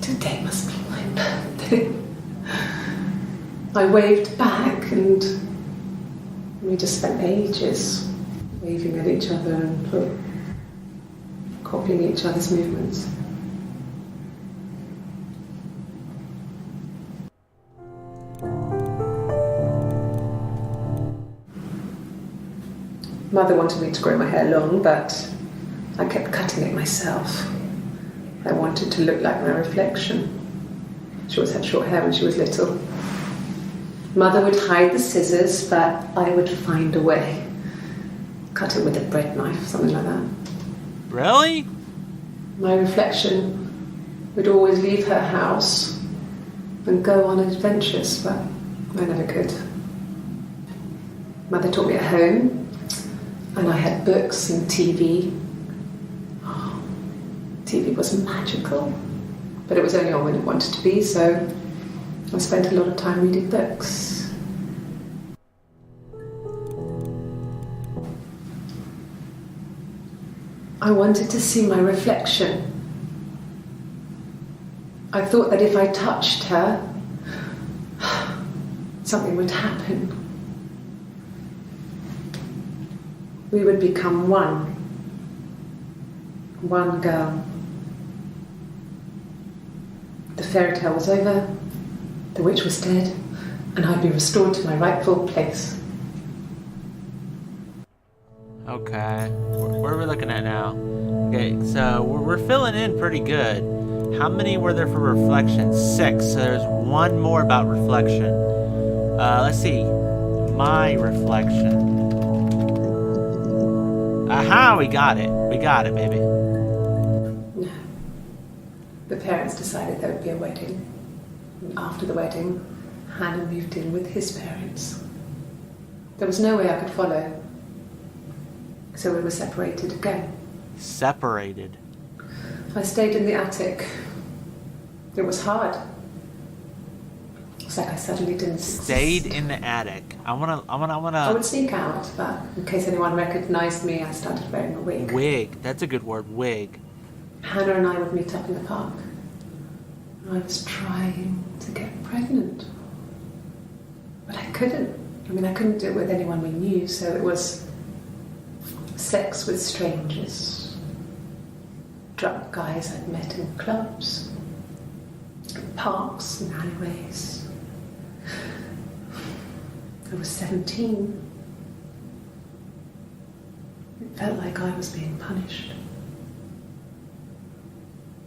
today must be my birthday. I waved back and we just spent ages waving at each other and copying each other's movements. Mother wanted me to grow my hair long, but I kept cutting it myself. I wanted to look like my reflection. She always had short hair when she was little. Mother would hide the scissors, but I would find a way. Cut it with a bread knife, something like that. Really? My reflection would always leave her house and go on adventures, but I never could. Mother taught me at home, and I had books and TV. Oh, TV was magical, but it was only on when it wanted to be, so I spent a lot of time reading books. I wanted to see my reflection. I thought that if I touched her, something would happen. We would become one girl. The fairy tale was over, the witch was dead, and I'd be restored to my rightful place. Okay. What are we looking at now? Okay, so we're filling in pretty good. How many were there for reflection? 6. So there's 1 more about reflection. Let's see. My reflection. Aha, we got it. We got it, baby. No. The parents decided there would be a wedding. And after the wedding, Hannah moved in with his parents. There was no way I could follow. So we were separated again. Separated. I stayed in the attic. It was hard. It's like I suddenly didn't Stayed exist. in the attic. I I wanna. would sneak out, but in case anyone recognised me, I started wearing a wig. Wig. That's a good word. Wig. Hannah and I would meet up in the park. I was trying to get pregnant. But I couldn't. I mean, I couldn't do it with anyone we knew, so it was sex with strangers. Drunk guys I'd met in clubs, parks and alleyways. I was 17. It felt like I was being punished.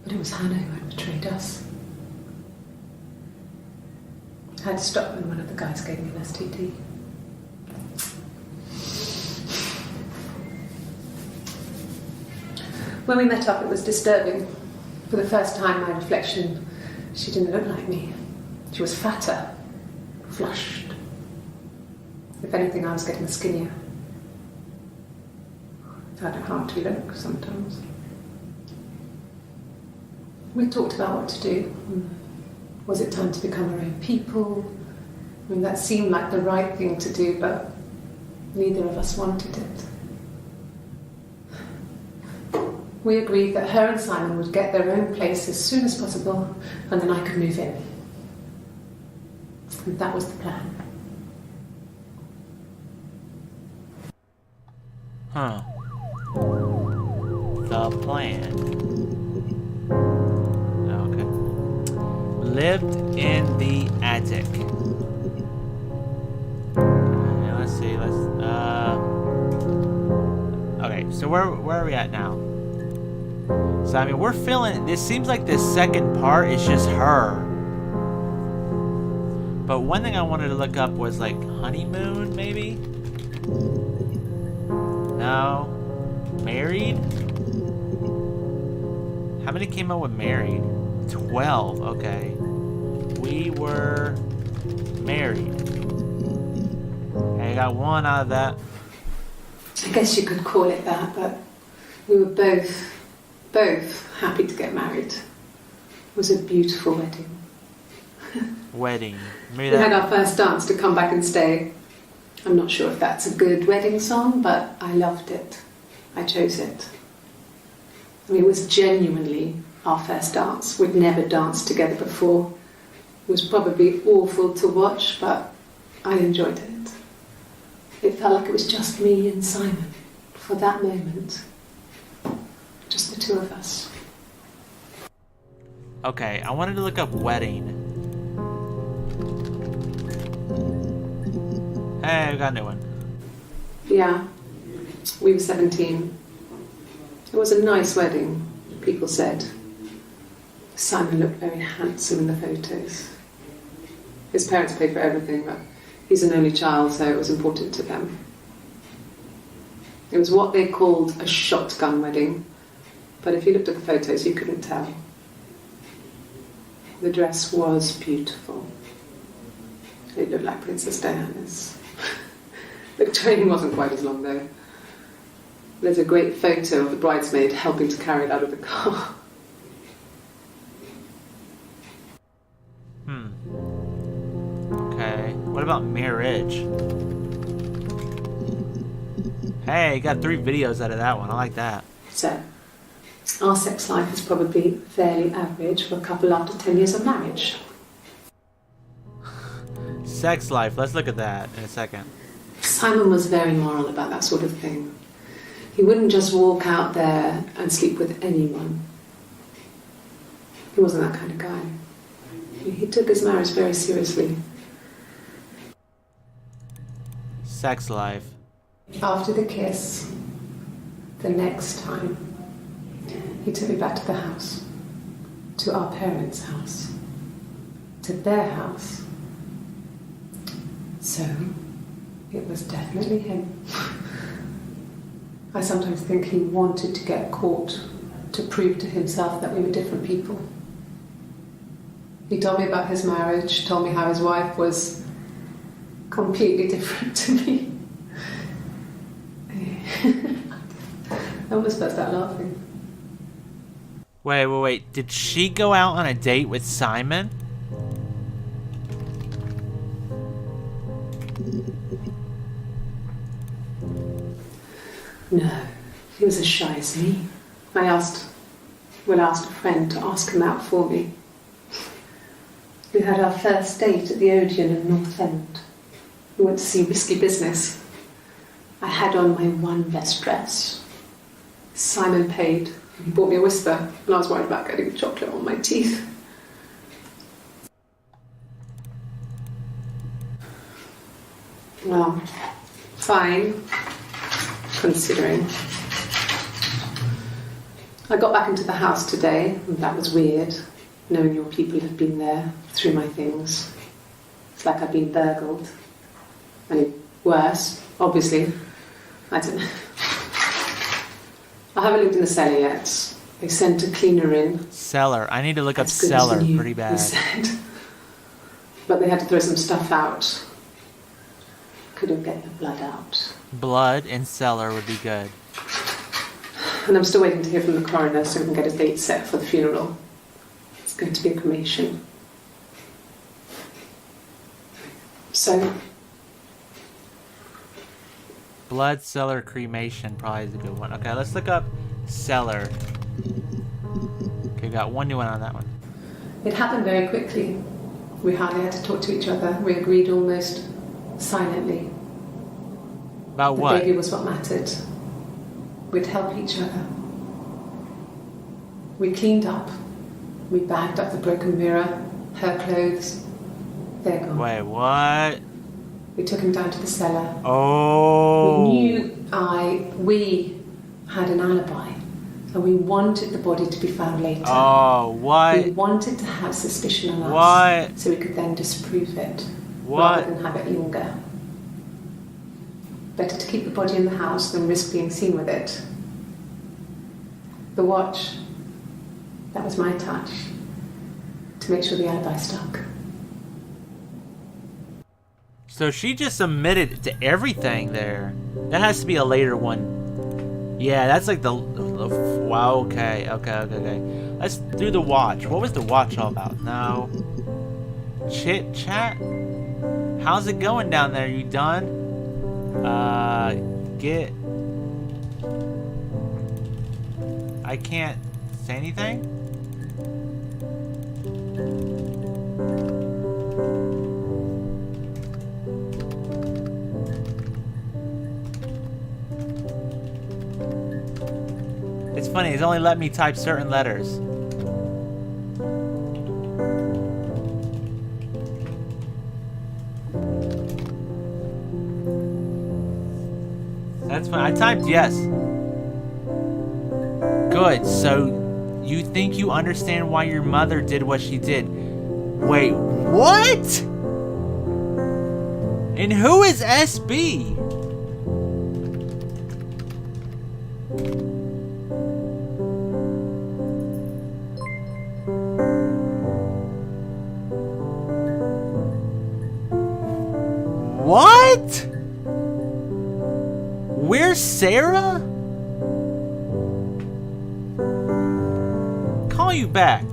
But it was Hannah who had betrayed us. I had to stop when one of the guys gave me an STD. When we met up, it was disturbing. For the first time, my reflection, she didn't look like me. She was fatter, flushed. If anything, I was getting skinnier. I found it hard to look sometimes. We talked about what to do. Was it time to become our own people? I mean, that seemed like the right thing to do, but neither of us wanted it. We agreed that her and Simon would get their own place as soon as possible, and then I could move in. And that was the plan. Huh. The plan. Okay. Lived in the attic. Okay, let's see. Okay, so where are we at now? So, I mean, we're feeling... This seems like this second part is just her. But one thing I wanted to look up was, like, honeymoon, maybe? No. Married? How many came out with married? 12. Okay. We were married. Okay, I got one out of that. I guess you could call it that, but we were both happy to get married. It was a beautiful wedding. Wedding. We had our first dance to come back and stay. I'm not sure if that's a good wedding song, but I loved it. I chose it. I mean, it was genuinely our first dance. We'd never danced together before. It was probably awful to watch, but I enjoyed it. It felt like it was just me and Simon for that moment. Just the two of us. Okay, I wanted to look up wedding. Hey, we got a new one. Yeah, we were 17. It was a nice wedding, people said. Simon looked very handsome in the photos. His parents paid for everything, but he's an only child, so it was important to them. It was what they called a shotgun wedding, but if you looked at the photos, you couldn't tell. The dress was beautiful. It looked like Princess Diana's. The train wasn't quite as long, though. There's a great photo of the bridesmaid helping to carry it out of the car. Okay. What about marriage? Hey, got 3 videos out of that one. I like that. So, our sex life is probably fairly average for a couple after 10 years of marriage. Sex life. Let's look at that in a second. Simon was very moral about that sort of thing. He wouldn't just walk out there and sleep with anyone. He wasn't that kind of guy. He took his marriage very seriously. Sex life. After the kiss, the next time, he took me back to the house, to our parents' house, to their house. So, it was definitely him. I sometimes think he wanted to get caught to prove to himself that we were different people. He told me about his marriage, told me how his wife was completely different to me. I almost burst out laughing. Wait. Did she go out on a date with Simon? No, he was as shy as me. I asked a friend to ask him out for me. We had our first date at the Odeon in North End. We went to see Risky Business. I had on my one best dress. Simon paid. He bought me a whisper, and I was worried about getting chocolate on my teeth. Well, fine, considering. I got back into the house today, and that was weird, knowing your people have been there through my things. It's like I've been burgled. I mean, worse, obviously. I don't know. I haven't looked in the cellar yet. They sent a cleaner in. Cellar. I need to look up As good as cellar new, pretty he bad. said. But they had to throw some stuff out. Couldn't get the blood out. Blood in cellar would be good. And I'm still waiting to hear from the coroner so we can get a date set for the funeral. It's going to be a cremation. So, Blood cellar cremation probably is a good one. Okay, let's look up cellar. Okay, got one new one on that one. it happened very quickly. We hardly had to talk to each other. We agreed almost silently. About The what? baby was what mattered. We'd help each other. We cleaned up. We bagged up the broken mirror, her clothes. They're gone. Wait, what? We took him down to the cellar. Oh. We had an alibi, and we wanted the body to be found later. Oh, We what? wanted to have suspicion on us, What? so we could then disprove it, What? rather than have it linger. Better to keep the body in the house than risk being seen with it. The watch, that was my touch, to make sure the alibi stuck. So she just submitted to everything there. That has to be a later one. Yeah, that's like the wow. Okay. Let's do the watch. What was the watch all about? No. Chit chat. How's it going down there? You done? Get. I can't say anything. It's funny, it's only let me type certain letters. That's fine. I typed yes. Good. So you think you understand why your mother did what she did. Wait, what? And who is SB? What? Where's Sarah? Call you back.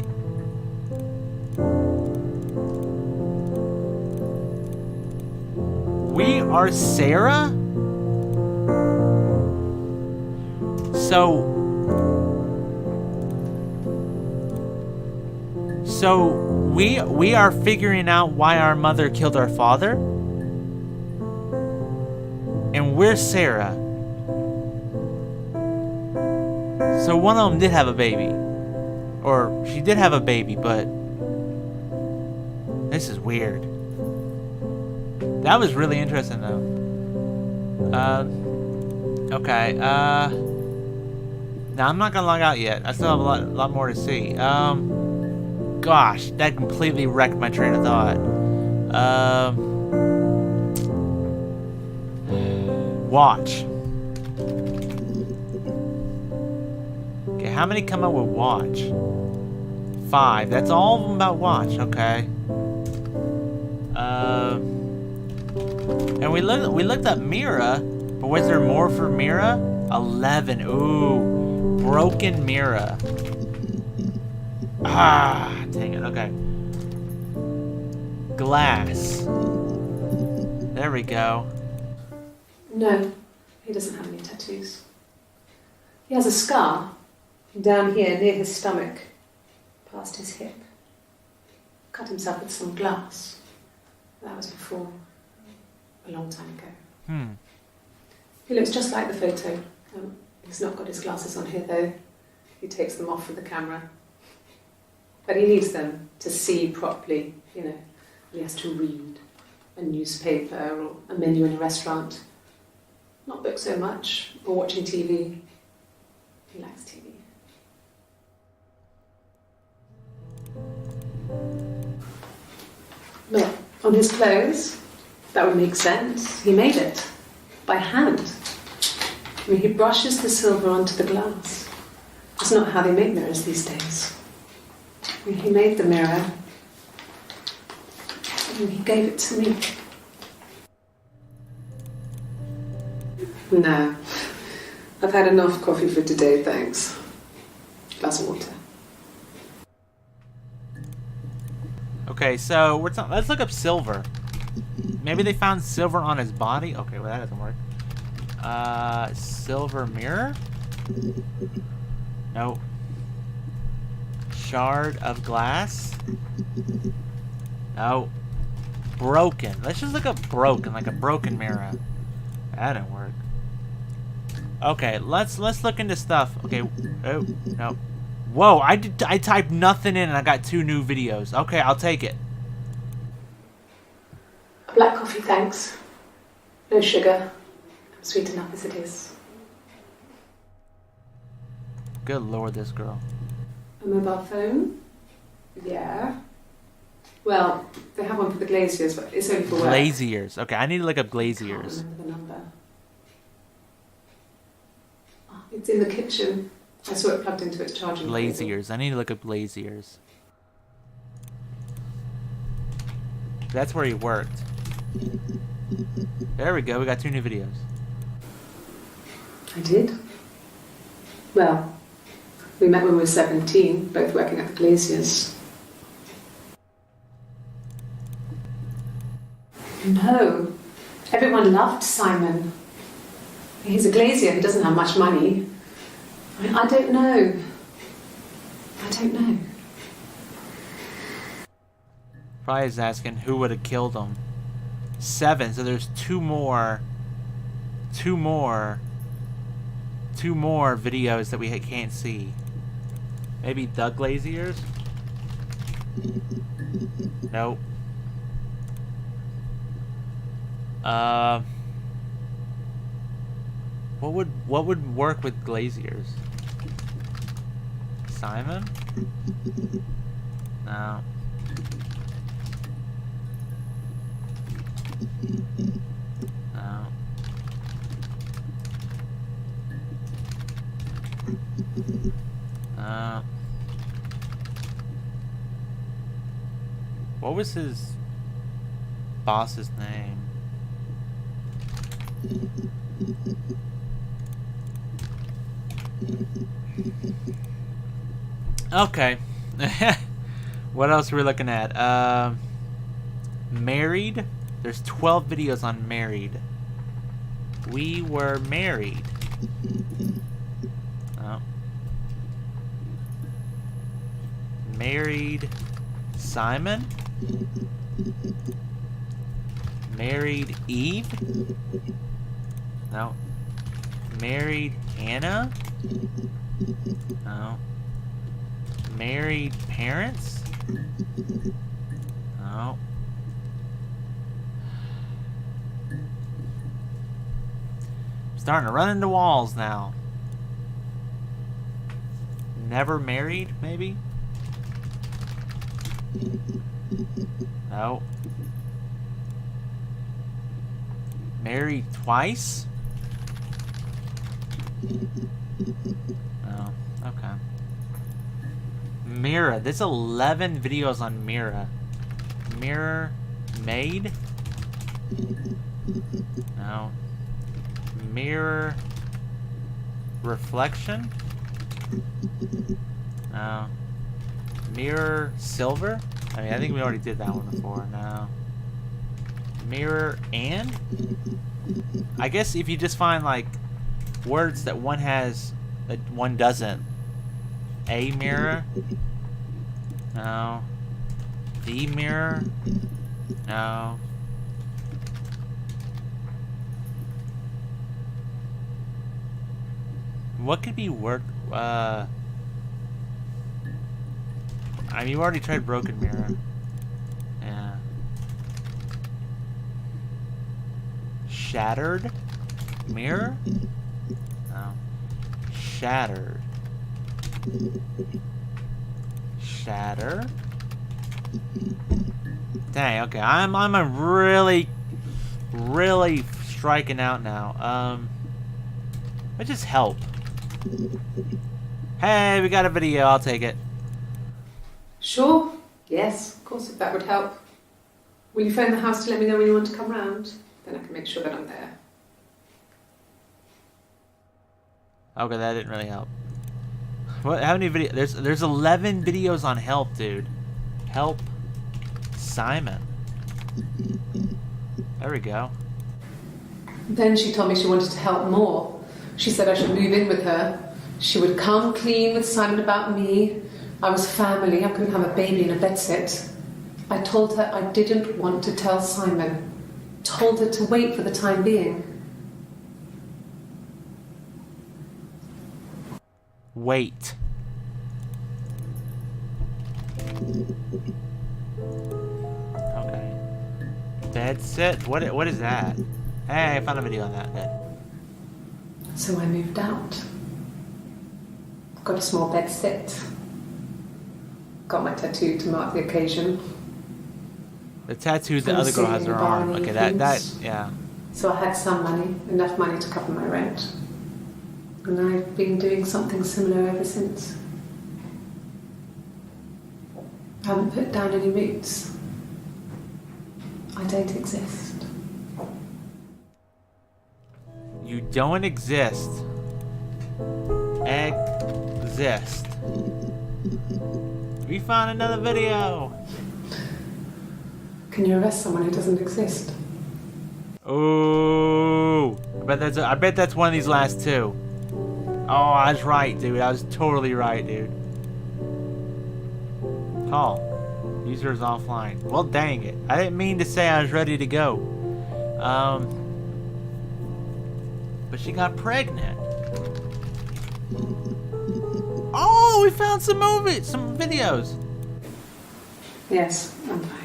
We are Sarah? So we are figuring out why our mother killed our father? And we're Sarah. So one of them did have a baby. Or she did have a baby, but this is weird. That was really interesting though. Okay, now I'm not gonna log out yet. I still have a lot more to see. Gosh, that completely wrecked my train of thought. Watch. Okay, how many come up with watch? 5. That's all of them about watch. Okay. And we looked up Mira, but was there more for Mira? 11. Ooh, broken Mira. Ah, dang it. Okay. Glass. There we go. No, he doesn't have any tattoos. He has a scar down here near his stomach, past his hip. Cut himself with some glass. That was before, a long time ago. He looks just like the photo. He's not got his glasses on here though. He takes them off with the camera. But he needs them to see properly, you know. He has to read. a newspaper or a menu in a restaurant. Not books so much, or watching TV. He likes TV. Look, on his clothes, that would make sense. He made it by hand. I mean, he brushes the silver onto the glass. It's not how they make mirrors these days. I mean, he made the mirror and he gave it to me. No, I've had enough coffee for today, thanks. Glass of water. Okay, so let's look up silver. Maybe they found silver on his body. Okay, well that doesn't work. Silver mirror? No. Shard of glass? No. Broken. Let's just look up broken, like a broken mirror. That didn't work. Okay, let's look into stuff. Okay. Oh no. Whoa! I typed nothing in and I got 2 new videos. Okay, I'll take it. A black coffee, thanks. No sugar. Sweet enough as it is. Good lord, this girl. A mobile phone? Yeah. Well, they have one for the glaziers, but it's only for work. Glaziers. Okay, I need to look up I glaziers. can't remember the number. Oh, it's in the kitchen. I saw it plugged into its charging cable. Glaziers. I need to look up glaziers. That's where he worked. There we go. We got 2 new videos. I did. Well, we met when we were 17, both working at the glaziers. No. Everyone loved Simon. He's a glazier who doesn't have much money. I don't know. I don't know. Probably is asking who would have killed him. 7, so there's 2 more videos that we can't see. Maybe the glaziers? Nope. What would work with glaziers? Simon? No. No. What was his boss's name? Okay. What else are we looking at? Married? There's 12 videos on married. We were married. Oh. Married Simon? Married Eve? No. Married Anna? No. Married parents? No. Starting to run into walls now. Never married, maybe? No. Married twice? Oh, okay. Mira. There's 11 videos on Mira. Mirror made? No. Mirror reflection? No. Mirror silver? I mean, I think we already did that one before. No. Mirror and? I guess if you just find like words that one has that one doesn't. A mirror? No. The mirror? No. What could be word? I mean, you already tried broken mirror. Yeah. Shattered? Mirror? No. Shattered. Shatter? Dang, okay. I'm a really striking out now. Let's just help. Hey, we got a video. I'll take it. Sure. Yes, of course, if that would help. Will you phone the house to let me know when you want to come round? Then I can make sure that I'm there. Okay, that didn't really help. What? How many videos? There's 11 videos on help, dude. Help Simon. There we go. Then she told me she wanted to help more. She said I should move in with her. She would come clean with Simon about me. I was family. I couldn't have a baby in a bedsit. I told her I didn't want to tell Simon. Told her to wait for the time being. Wait. Okay. That's it. What is that? Hey, I found a video on that. Good. So I moved out. Got a small bed sit. Got my tattoo to mark the occasion. The tattoo the other girl has her arm. Okay, that yeah. So I had some money, enough money to cover my rent. And I've been doing something similar ever since. I haven't put down any roots. I don't exist. You don't exist. Exist. We found another video. Can you arrest someone who doesn't exist? Ooh. I bet that's one of these last two. Oh, I was right, dude. I was totally right, dude. Call. User is offline. Well, dang it. I didn't mean to say I was ready to go. But she got pregnant. Oh, we found some movies, some videos. Yes, I'm fine.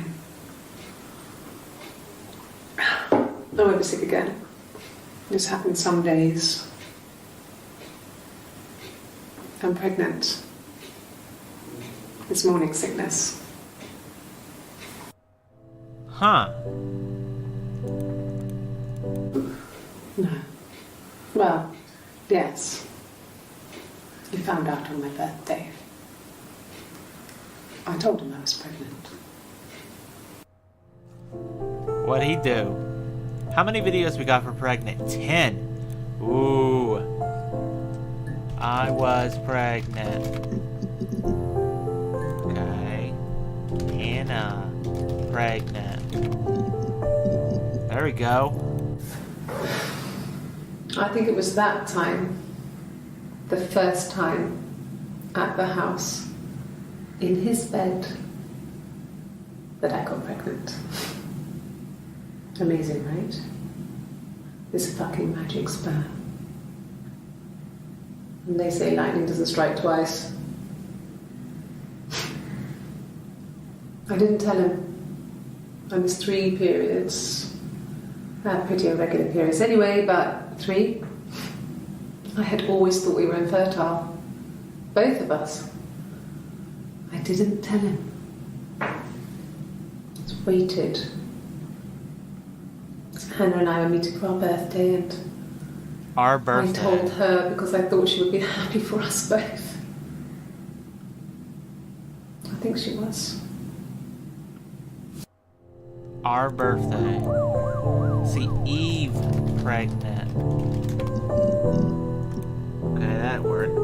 I won't be sick again. This happens some days. I'm pregnant. It's morning sickness. Huh. No. Well, yes. He found out on my birthday. I told him I was pregnant. What'd he do? How many videos we got for pregnant? 10. Ooh. I was pregnant. Okay. Hannah. Pregnant. There we go. I think it was that time, the first time, at the house, in his bed, that I got pregnant. Amazing, right? This fucking magic sperm. And they say lightning doesn't strike twice. I didn't tell him. I missed 3 periods. I had pretty irregular periods anyway, but 3. I had always thought we were infertile. Both of us. I didn't tell him. Just waited. Hannah and I were meeting for our birthday, and Our birthday. I told her because I thought she would be happy for us both. I think she was. Our birthday. See, Eve pregnant. Okay, that worked.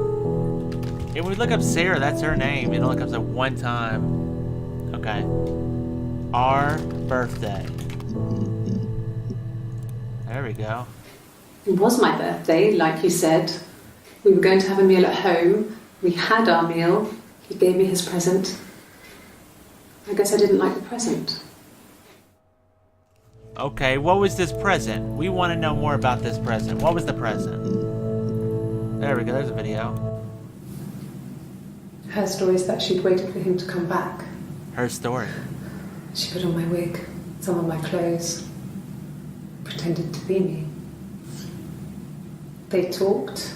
If we look up Sarah, that's her name. It only comes up one time. Okay. Our birthday. There we go. It was my birthday, like you said. We were going to have a meal at home. We had our meal. He gave me his present. I guess I didn't like the present. Okay, what was this present? We want to know more about this present. What was the present? There we go, there's a video. Her story is that she'd waited for him to come back. Her story. She put on my wig, some of my clothes, pretended pretended to be me. They talked.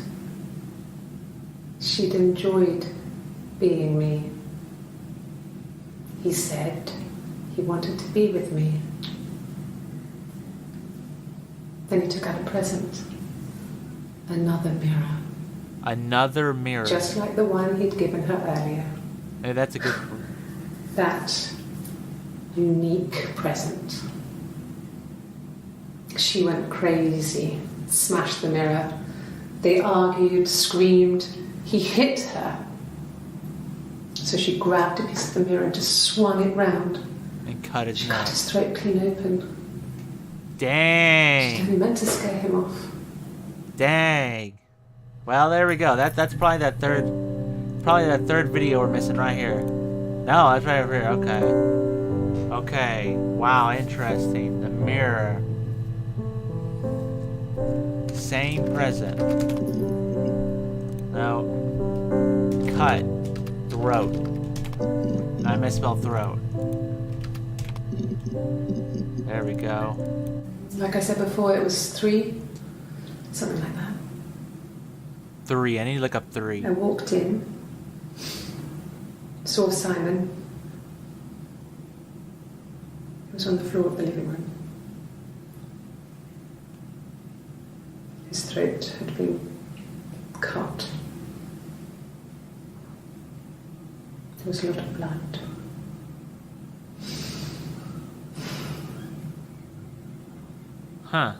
She'd enjoyed being me. He said he wanted to be with me. Then he took out a present. Another mirror. Another mirror. Just like the one he'd given her earlier. Hey, that's a good... That unique present. She went crazy, smashed the mirror. They argued, screamed. He hit her. So she grabbed a piece of the mirror and just swung it round. And cut his She neck. cut his throat clean open. Dang. She only meant to scare him off. Dang. Well, there we go. That's probably that third video we're missing right here. No, that's right over here. Okay. Okay. Wow, interesting. The mirror. Same present. No. Cut. Throat. I misspelled throat. There we go. Like I said before, it was 3, something like that. 3. I need to look up 3. I walked in, saw Simon. He was on the floor of the living room. His throat had been cut. There was a lot of blood. Huh.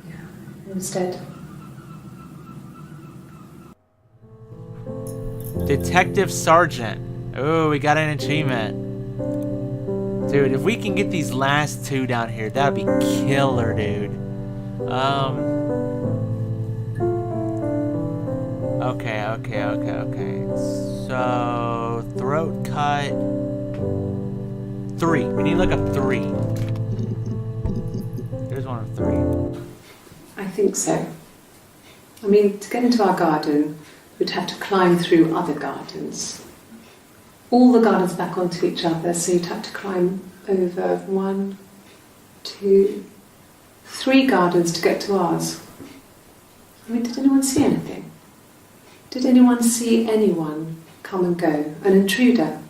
Yeah, he was dead. Detective Sergeant. Oh, we got an achievement. Dude, if we can get these last 2 down here, that'd be killer, dude. Okay. So, throat cut. 3. We need to look up 3. Here's one of 3. I think so. I mean, to get into our garden, we'd have to climb through other gardens. All the gardens back onto each other, so you'd have to climb over 1, 2, 3 gardens to get to ours. I mean, did anyone see anything? Did anyone see anyone come and go? An intruder?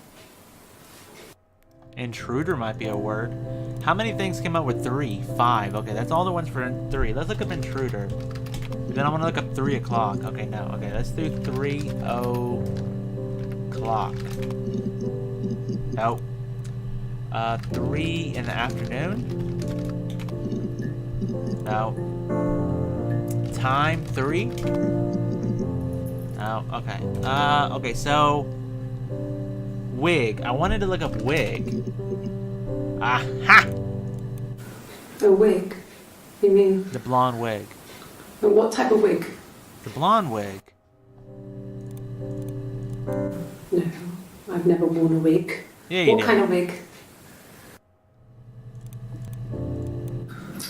Intruder might be a word. How many things came up with 3? 5. Okay, that's all the ones for 3. Let's look up intruder. Then I'm gonna look up 3 o'clock. Okay, no. Okay, let's do 3 o'clock. Nope. 3 in the afternoon? No. Time 3? Oh, okay. Okay, so wig. I wanted to look up wig. Aha! A wig? You mean... The blonde wig. But what type of wig? The blonde wig. No, I've never worn a wig. Yeah, you What did. kind of wig?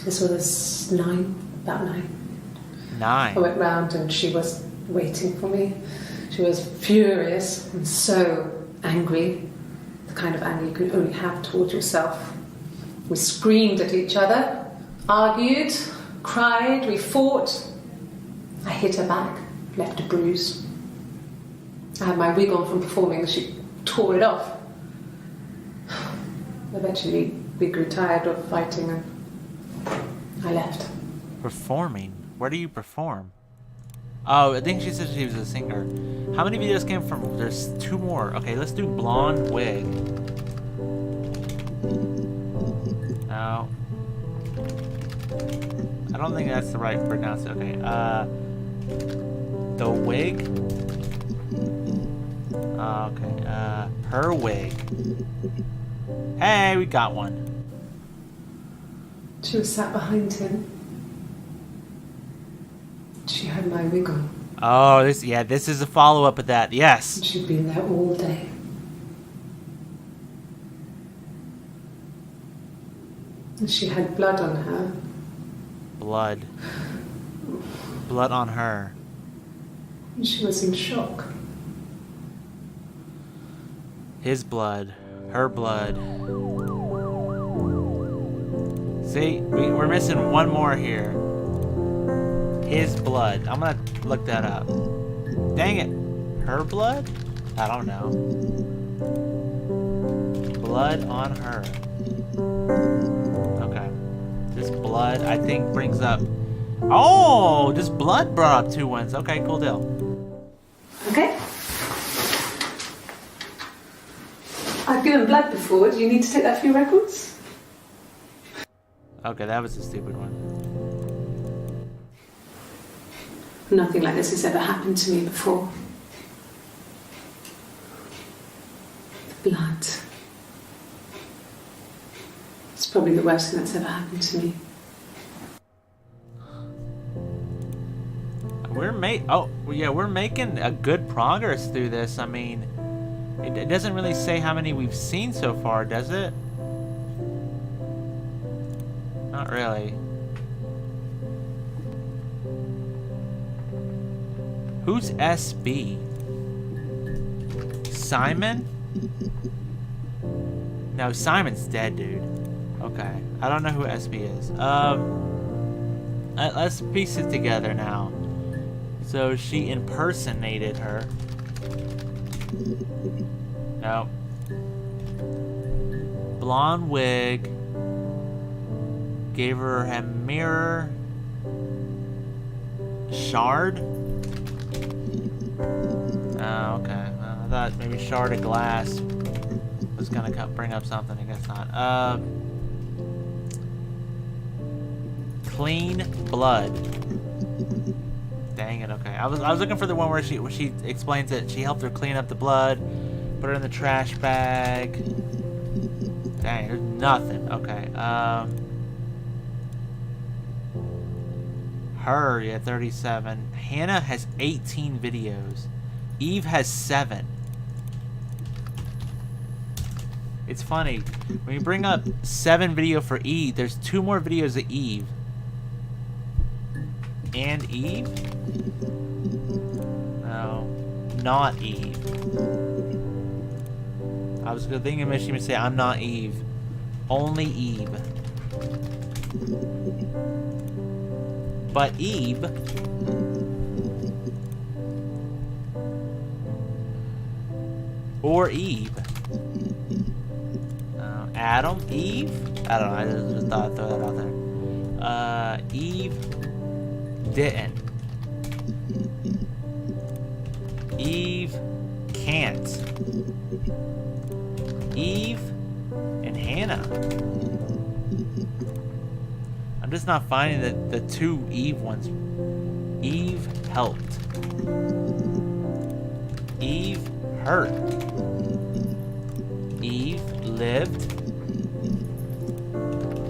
This was 9, about 9. 9. I went round and she was waiting for me. She was furious and so angry. The kind of anger you can only have towards yourself. We screamed at each other, argued, cried, we fought. I hit her back, left a bruise. I had my wig on from performing, she tore it off. Eventually, we grew tired of fighting and I left. Performing? Where do you perform? Oh, I think she said she was a singer. How many videos came from? There's 2 more. Okay, let's do blonde wig. No. I don't think that's the right pronunciation. Okay, the wig? Okay, her wig. Hey, we got one. She was sat behind him. She had my wig on. Oh, this is a follow-up of that. Yes. And she'd been there all day. And she had blood on her. Blood. Blood on her. And she was in shock. His blood. Her blood. See, we're missing one more here. His blood. I'm gonna look that up. Dang it. Her blood? I don't know. Blood on her. Okay. This blood, I think, brings up... Oh! This blood brought up 2 wins. Okay, cool deal. Okay. I've given blood before. Do you need to take that for your records? Okay, that was a stupid one. Nothing like this has ever happened to me before. The blood. It's probably the worst thing that's ever happened to me. We're making a good progress through this. I mean, it doesn't really say how many we've seen so far, does it? Not really. Who's SB? Simon? No, Simon's dead, dude. Okay. I don't know who SB is. Let's piece it together now. So she impersonated her. No. Blonde wig. Gave her a mirror. Shard? Oh, okay. I thought maybe shard of glass was gonna bring up something. I guess not. Clean blood. Dang it. Okay. I was looking for the one where she explains that she helped her clean up the blood, put her in the trash bag. Dang, there's nothing. Okay. Her, yeah, 37. Hannah has 18 videos. Eve has 7. It's funny. When you bring up 7 video for Eve, there's 2 more videos of Eve. And Eve? No. Not Eve. I was thinking maybe she would say, I'm not Eve. Only Eve. But Eve... Or Eve. Adam? Eve? I don't know. I just thought I'd throw that out there. Eve didn't. Eve can't. Eve and Hannah. I'm just not finding the 2 Eve ones. Eve helped. Eve hurt. Eve lived.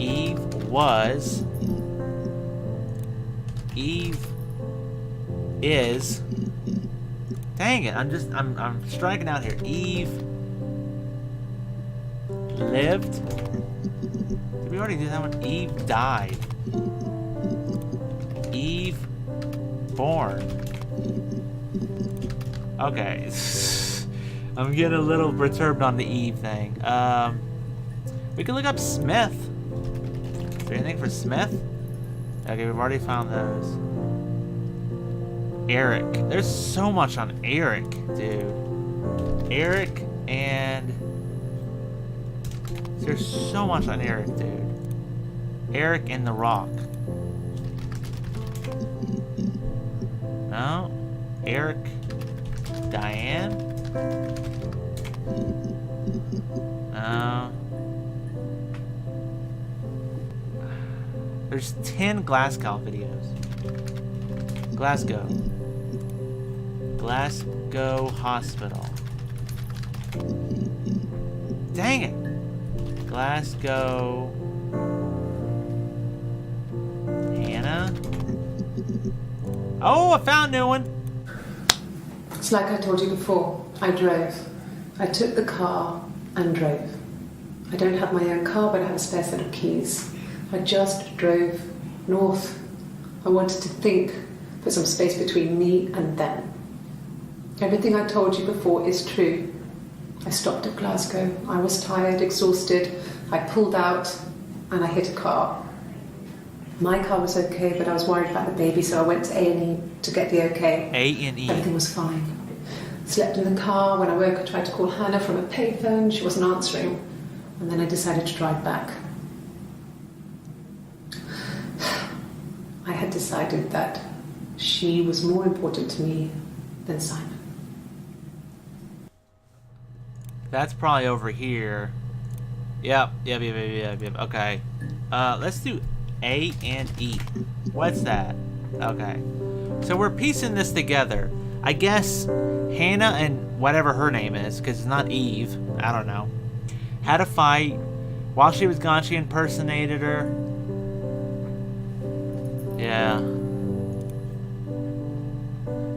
Eve was. Eve is. Dang it, I'm striking out here. Eve lived. Did we already do that one? Eve died. Eve born. Okay. I'm getting a little perturbed on the Eve thing. We could look up Smith. Is there anything for Smith? Okay, we've already found those. Eric. There's so much on Eric, dude. Eric and... There's so much on Eric, dude. Eric and The Rock. No. Eric. Diane. No. There's 10 Glasgow videos. Glasgow. Glasgow Hospital. Dang it. Glasgow. Hannah. Oh, I found a new one. It's like I told you before. I drove. I took the car and drove. I don't have my own car, but I have a spare set of keys. I just drove north. I wanted to think, put some space between me and them. Everything I told you before is true. I stopped at Glasgow. I was tired, exhausted. I pulled out and I hit a car. My car was okay, but I was worried about the baby, so I went to A&E to get the okay. A&E. Everything was fine. Slept in the car. When I woke, I tried to call Hannah from a payphone. She wasn't answering. And then I decided to drive back. I had decided that she was more important to me than Simon. That's probably over here. Yep. Okay. Let's do A and E. What's that? Okay. So we're piecing this together. I guess Hannah and whatever her name is, because it's not Eve, I don't know, had a fight. While she was gone, she impersonated her. Yeah.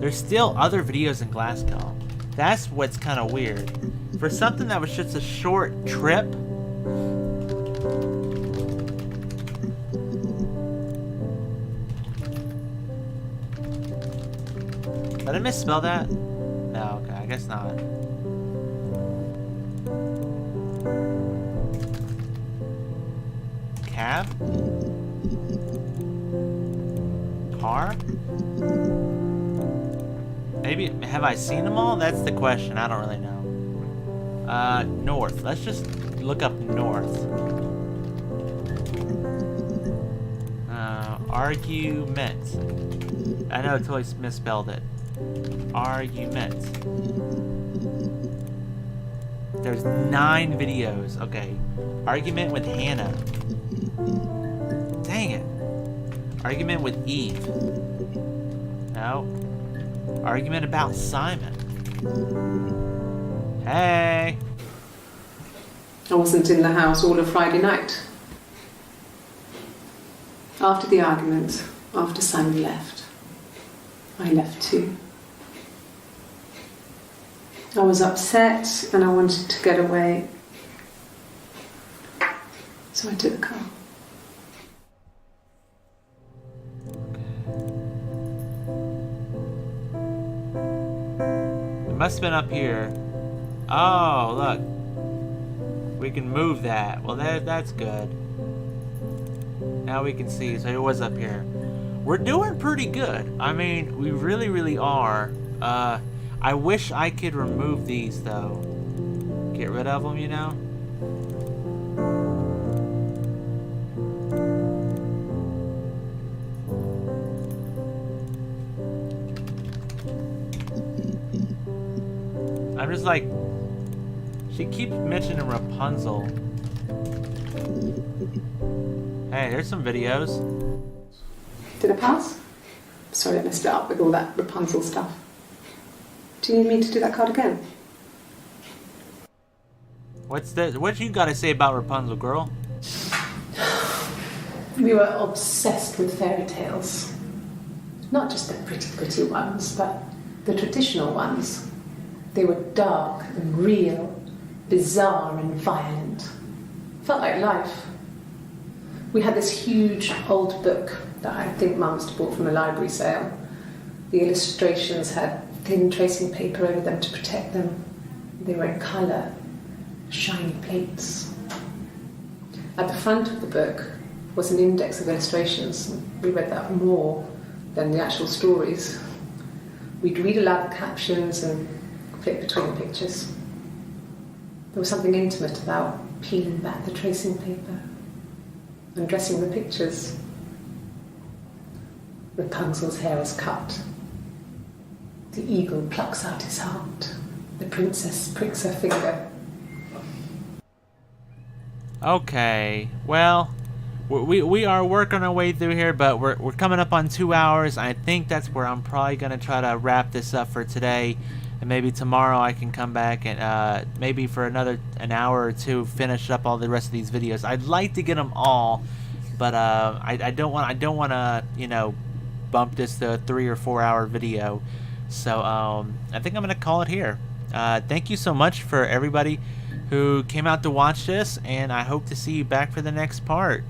There's still other videos in Glasgow. That's what's kind of weird. For something that was just a short trip. Did I misspell that? No, okay, I guess not. Cab? Car? Maybe, have I seen them all? That's the question, I don't really know. North. Let's just look up north. Argument. I know I totally misspelled it. Argument. There's 9 videos. Okay. Argument with Hannah. Dang it. Argument with Eve. No. Argument about Simon. Hey. I wasn't in the house all of Friday night. After the argument, after Simon left, I left too. I was upset and I wanted to get away. So I took the car. It must have been up here. Oh, look. We can move that. Well, that's good. Now we can see. So it was up here. We're doing pretty good. I mean, we really, really are. I wish I could remove these, though. Get rid of them, you know? I'm just like... She keeps mentioning Rapunzel. Hey, there's some videos. Did I pass? Sorry, I messed it up with all that Rapunzel stuff. Do you need me to do that card again? What you got to say about Rapunzel, girl? We were obsessed with fairy tales. Not just the pretty ones, but the traditional ones. They were dark and real, bizarre and violent. Felt like life. We had this huge old book that I think Mum must have bought from a library sale. The illustrations had thin tracing paper over them to protect them. They were in colour, shiny plates. At the front of the book was an index of illustrations. We read that more than the actual stories. We'd read aloud the captions and flip between the pictures. There was something intimate about peeling back the tracing paper, undressing the pictures. Rapunzel's hair is cut. The eagle plucks out his heart. The princess pricks her finger. Okay, well, we are working our way through here, but we're coming up on 2 hours. I think that's where I'm probably going to try to wrap this up for today. And maybe tomorrow I can come back and maybe for an hour or two finish up all the rest of these videos. I'd like to get them all, but I don't want to, you know, bump this to a 3 or 4 hour video. So I think I'm gonna call it here. Thank you so much for everybody who came out to watch this, and I hope to see you back for the next part.